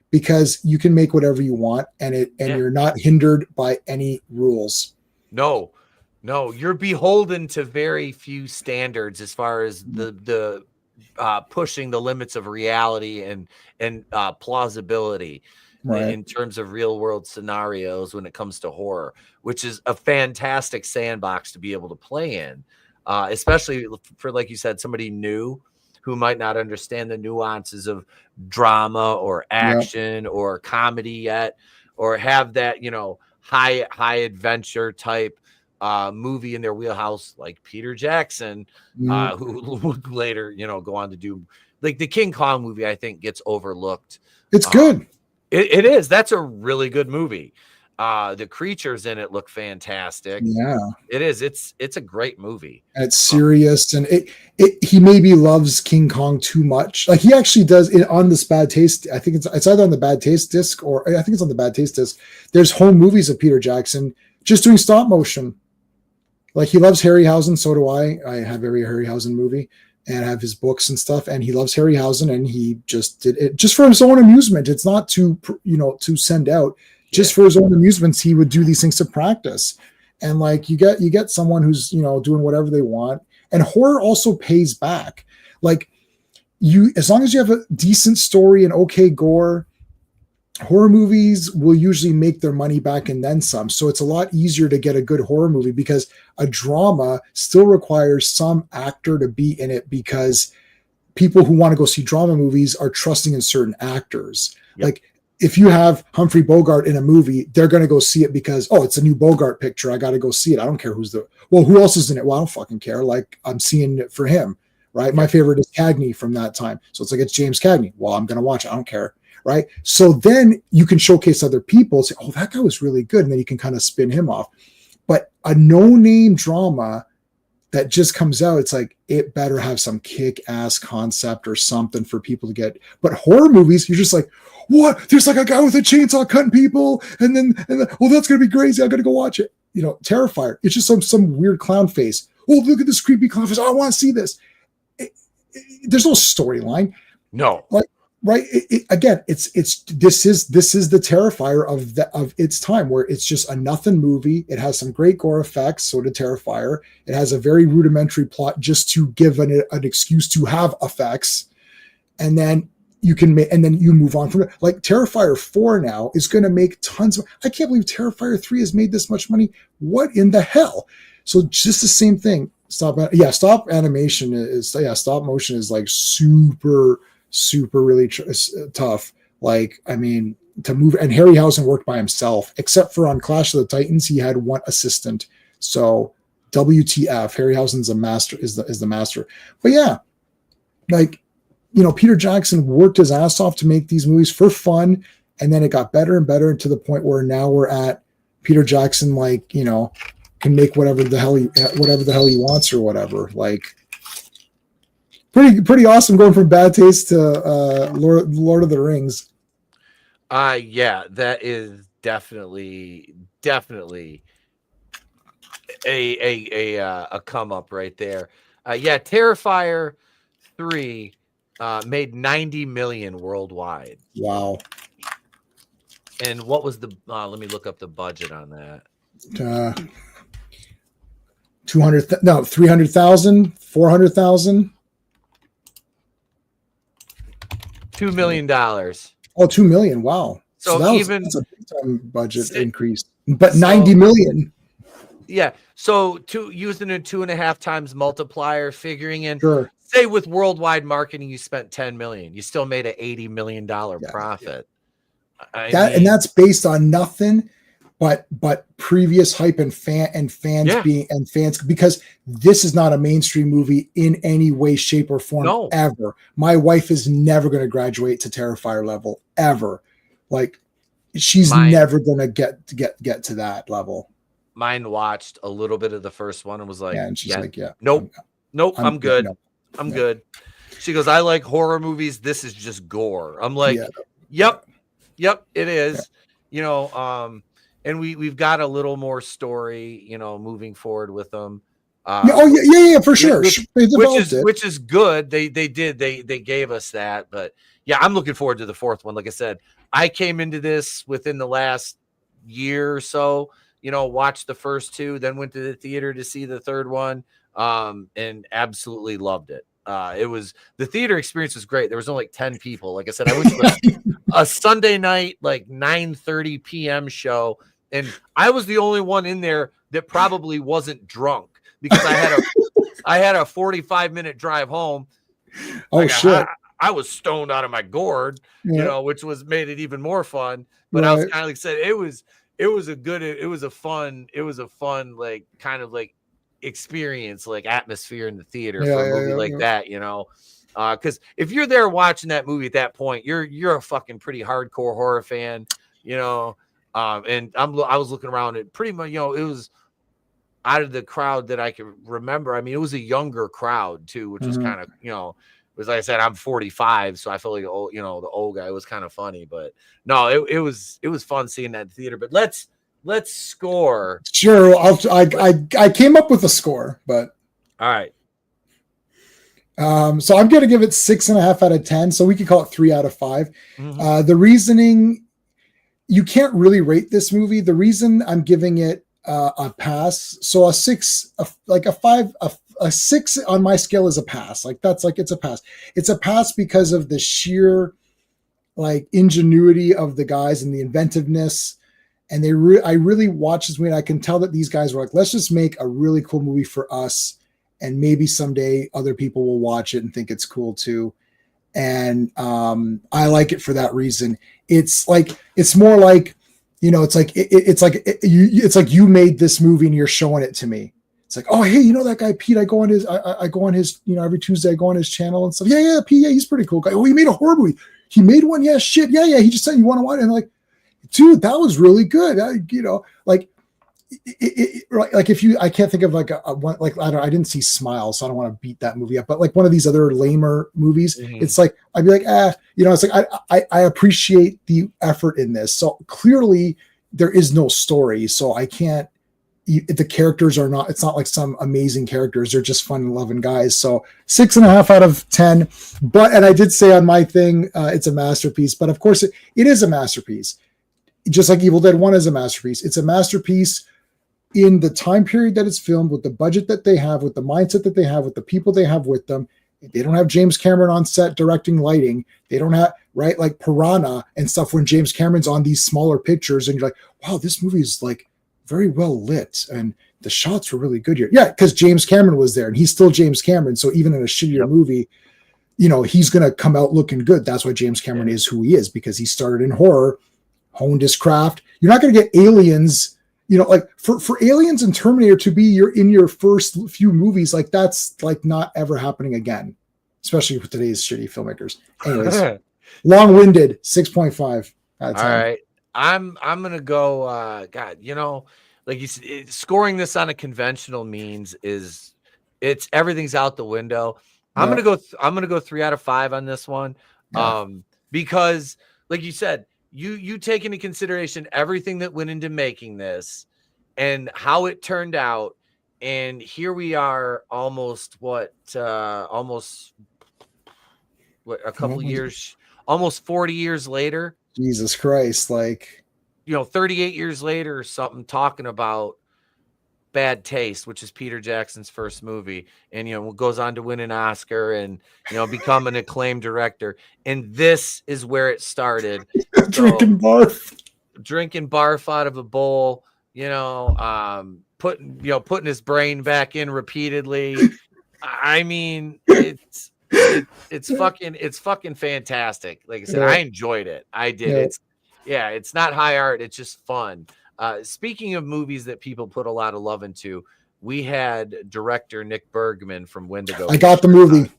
because you can make whatever you want and you're not hindered by any rules. No, you're beholden to very few standards as far as the pushing the limits of reality and plausibility, right, in terms of real world scenarios when it comes to horror, which is a fantastic sandbox to be able to play in, especially for, like you said, somebody new who might not understand the nuances of drama or action or comedy yet, or have that, high adventure type movie in their wheelhouse, like Peter Jackson, who would later, go on to do like the King Kong movie. I think gets overlooked. It's good. It is. That's a really good movie. The creatures in it look fantastic. Yeah, it is. It's a great movie. And it's serious, and he maybe loves King Kong too much. Like he actually does it on this Bad Taste. I think it's either on the Bad Taste disc, or I think it's on the Bad Taste disc. There's home movies of Peter Jackson just doing stop motion. Like he loves Harryhausen, so do I. I have every Harryhausen movie and have his books and stuff, and he loves Harryhausen, and he just did it just for his own amusement. It's not to send out. Just for his own amusements, he would do these things to practice. And like you get someone who's doing whatever they want. And horror also pays back. Like as long as you have a decent story and okay gore, horror movies will usually make their money back and then some. So it's a lot easier to get a good horror movie, because a drama still requires some actor to be in it, because people who want to go see drama movies are trusting in certain actors. Yep. Like if you have Humphrey Bogart in a movie, they're going to go see it because, it's a new Bogart picture. I got to go see it. I don't care who else is in it? Well, I don't fucking care. Like I'm seeing it for him, right? My favorite is Cagney from that time. So it's like, it's James Cagney. Well, I'm going to watch it. I don't care. Right. So then you can showcase other people, say, that guy was really good. And then you can kind of spin him off. But a no-name drama that just comes out, it's like, it better have some kick-ass concept or something for people to get. But horror movies, you're just like, what? There's like a guy with a chainsaw cutting people, and then that's gonna be crazy. I gotta go watch it. Terrifier. It's just some weird clown face. Oh, look at this creepy clown face. I want to see this. There's no storyline. No. Like, right? Again, this is the Terrifier of its time, where it's just a nothing movie. It has some great gore effects. So did Terrifier. It has a very rudimentary plot just to give an excuse to have effects, and then you move on from it. Like Terrifier 4 now is going to make tons of. I can't believe Terrifier 3 has made this much money. What in the hell? So just the same thing. Stop motion is like super really tough. Like, I mean, to move, and Harryhausen worked by himself, except for on Clash of the Titans, he had one assistant. So WTF, Harryhausen's is the master. But yeah, like, Peter Jackson worked his ass off to make these movies for fun, and then it got better and better to the point where now we're at Peter Jackson, like, can make whatever the hell he wants or whatever. Like, pretty awesome going from Bad Taste to Lord of the Rings. Yeah, that is definitely a come up right there. Terrifier 3 made 90 million worldwide. Wow. And what was the let me look up the budget on that. 300,000, 400,000. $2 million. Oh, 2 million. Wow. So that's a big time budget increase. But 90 million. Yeah. So using a 2.5 times multiplier, figuring in, sure. Say with worldwide marketing, you spent 10 million, you still made an $80 million profit. Yeah. And that's based on nothing but previous hype and fans because this is not a mainstream movie in any way, shape, or form ever. My wife is never going to graduate to Terrifier level ever. Like, she's never gonna get to that level. Mine watched a little bit of the first one and was like, and she's like, nope, I'm good. No, I'm good. She goes, I like horror movies. This is just gore. I'm like, yep, it is. You know, and we've got a little more story, you know, moving forward with them. For sure. Which is good. They gave us that, but yeah, I'm looking forward to the fourth one. Like I said, I came into this within the last year or so, you know, watched the first two, then went to the theater to see the third one, and absolutely loved it. The theater experience was great. There was only like 10 people. Like I said, I went to a Sunday night, like 9:30 p.m. show, and I was the only one in there that probably wasn't drunk because I had a 45-minute drive home. Oh, shit. I was stoned out of my gourd, you know, which made it even more fun. But I was kind of like said, it was a fun, like kind of like experience, like atmosphere in the theater for a movie like that, you know. Because if you're there watching that movie at that point, you're a fucking pretty hardcore horror fan, you know. And I was looking around at pretty much, you know, it was out of the crowd that I can remember. I mean, it was a younger crowd too, which was kind of, you know, was like I said, I'm 45, so I feel like the old guy. It was kind of funny, but no, it was fun seeing that in the theater. But let's score. Sure, I came up with a score, but all right. So I'm going to give it 6.5 out of 10. So we could call it 3 out of 5. Mm-hmm. The reasoning, you can't really rate this movie. The reason I'm giving it a pass, so a 6, a 6 on my scale is a pass. Like that's like, it's a pass. It's a pass because of the sheer like ingenuity of the guys and the inventiveness. And I really watched this movie and I can tell that these guys were like, let's just make a really cool movie for us. And maybe someday other people will watch it and think it's cool too. And I like it for that reason. It's more like, you know, it's like you made this movie and you're showing it to me. It's like, oh, hey, you know that guy Pete? I go on his, you know, every Tuesday I go on his channel and stuff. Yeah, Pete, he's a pretty cool guy. Oh, he made a horror movie. He made one. Yeah, shit. Yeah. He just said you want to watch it. And like, dude, that was really good. You know, like, like if you, I can't think of like a one, like I didn't see Smile, so I don't want to beat that movie up. But like one of these other lamer movies, it's like I'd be like, you know, it's like I appreciate the effort in this. So clearly there is no story, so I can't. The characters are not. It's not like some amazing characters. They're just fun and loving guys. So 6.5 out of 10. And I did say on my thing, it's a masterpiece. But of course, it is a masterpiece. Just like Evil Dead 1 is a masterpiece. It's a masterpiece in the time period that it's filmed, with the budget that they have, with the mindset that they have, with the people they have with them. They don't have James Cameron on set directing lighting. They don't have, right, like Piranha and stuff when James Cameron's on these smaller pictures and you're like, wow, this movie is like very well lit and the shots were really good here. Yeah, because James Cameron was there and he's still James Cameron. So even in a shittier movie, you know, he's going to come out looking good. That's why James Cameron is who he is, because he started in horror, honed his craft. You're not going to get Aliens, you know, like for Aliens and Terminator to be in your first few movies, like that's like not ever happening again, especially with today's shitty filmmakers. Anyways, long-winded 6.5 out of 10. All right. I'm going to go, God, you know, like you said, scoring this on a conventional means it's everything's out the window. I'm going to go 3 out of 5 on this one. Because like you said, you take into consideration everything that went into making this and how it turned out. And here we are almost a couple years, almost 40 years later. Jesus Christ. Like, you know, 38 years later or something, talking about Bad Taste, which is Peter Jackson's first movie, and you know, goes on to win an Oscar and you know, become an acclaimed director. And this is where it started. Drinking barf out of a bowl, you know, putting his brain back in repeatedly. I mean, it's fucking fantastic. Like I said, I enjoyed it. I did. It's not high art. It's just fun. Speaking of movies that people put a lot of love into, we had director Nick Bergman from Wendigo. I got the movie.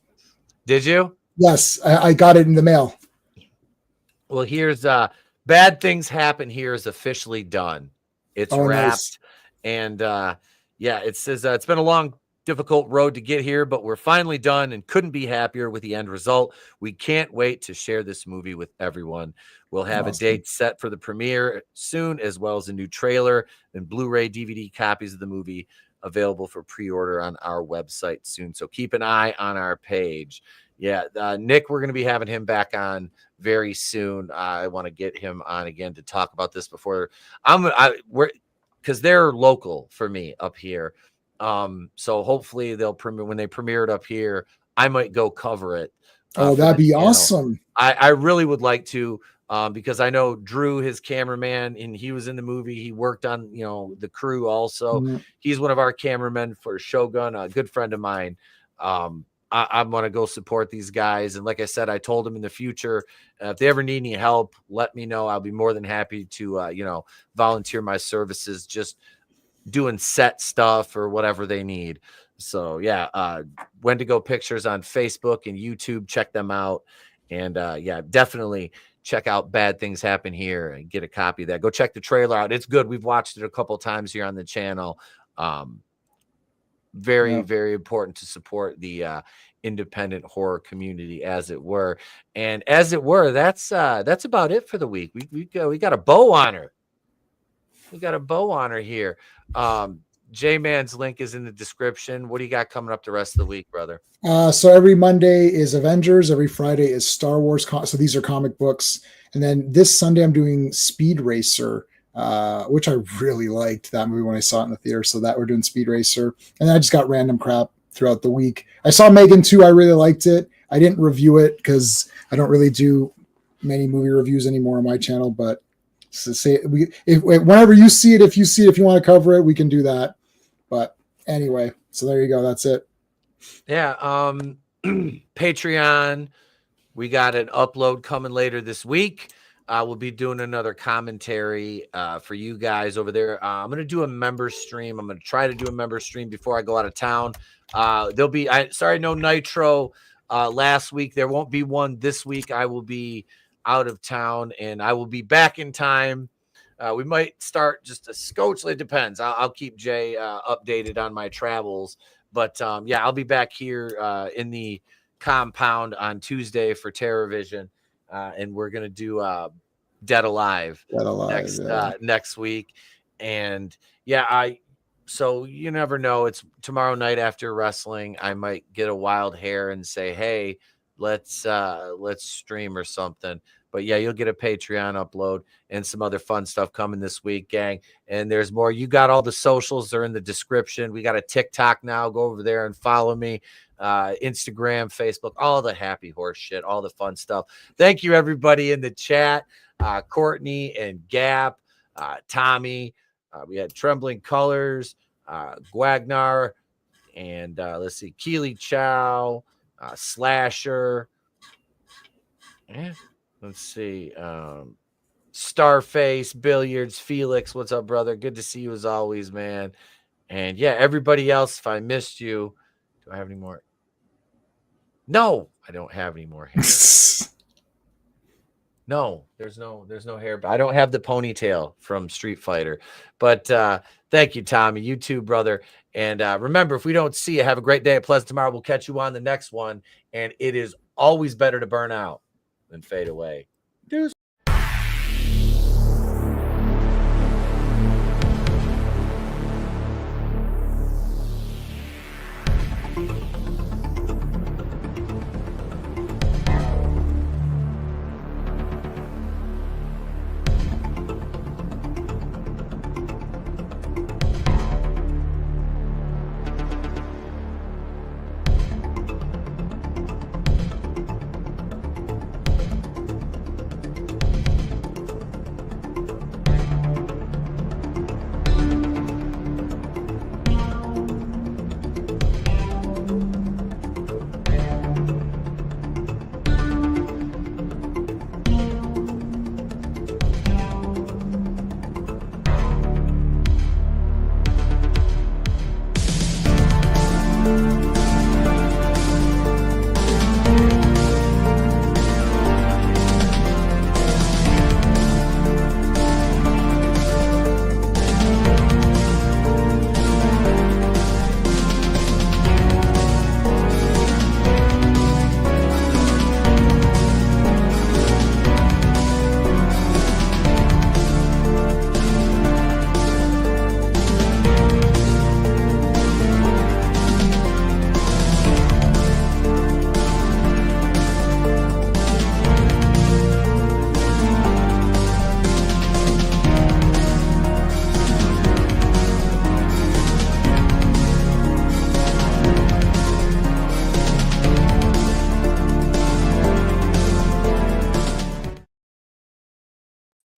Did you? Yes, I got it in the mail. Well, here's Bad Things Happen Here is officially done. It's wrapped. Nice. And yeah, it says it's been a long, difficult road to get here, but we're finally done and couldn't be happier with the end result. We can't wait to share this movie with everyone. We'll have a date set for the premiere soon, as well as a new trailer and Blu-ray DVD copies of the movie available for pre-order on our website soon. So keep an eye on our page. Yeah, Nick, we're going to be having him back on very soon. I want to get him on again to talk about this before because they're local for me up here. So hopefully they'll premiere when they premiere it up here. I might go cover it. That'd be awesome. I really would like to, because I know Drew, his cameraman, and he was in the movie. He worked on, the crew also. Mm-hmm. He's one of our cameramen for Shogun, a good friend of mine. I'm going to go support these guys. And like I said, I told them in the future, if they ever need any help, let me know. I'll be more than happy to, volunteer my services, just doing set stuff or whatever they need. So yeah, Wendigo Pictures on Facebook and YouTube, check them out. And yeah, definitely check out Bad Things Happen Here and get a copy of that. Go check the trailer out. It's good. We've watched it a couple of times here on the channel. Very important to support the independent horror community, as it were. And as it were, that's about it for the week. We got a bow on her. We got a bow on her here. J-Man's link is in the description. What do you got coming up the rest of the week, brother? So every Monday is Avengers. Every Friday is Star Wars. So these are comic books. And then this Sunday I'm doing Speed Racer, which I really liked that movie when I saw it in the theater. So that we're doing Speed Racer. And then I just got random crap throughout the week. I saw Megan 2. I really liked it. I didn't review it because I don't really do many movie reviews anymore on my channel. But whenever you see it, if you want to cover it, we can do that. But anyway, so there you go. That's it. Yeah. Patreon. We got an upload coming later this week. We'll be doing another commentary for you guys over there. I'm going to do a member stream. I'm going to try to do a member stream before I go out of town. There'll be, no Nitro last week. There won't be one this week. I will be out of town and I will be back in time. We might start just a scotch. It depends. I'll keep Jay updated on my travels. But yeah, I'll be back here in the compound on Tuesday for TerrorVision. And we're going to do Dead Alive next week. And yeah, so you never know. It's tomorrow night after wrestling. I might get a wild hair and say, hey, let's stream or something. But yeah, you'll get a Patreon upload and some other fun stuff coming this week, gang. And there's more. You got all the socials. They're in the description. We got a TikTok now. Go over there and follow me. Instagram, Facebook, all the happy horse shit, all the fun stuff. Thank you, everybody in the chat. Courtney and Gap, Tommy. We had Trembling Colors, Guagnar, and let's see, Keely Chow, Slasher. Yeah. Let's see. Starface, Billiards, Felix. What's up, brother? Good to see you as always, man. And yeah, everybody else, if I missed you, do I have any more? No, I don't have any more hair. No, there's no hair. But I don't have the ponytail from Street Fighter. But thank you, Tommy. You too, brother. And remember, if we don't see you, have a great day at Pleasant tomorrow. We'll catch you on the next one. And it is always better to burn out than fade away. Deuce.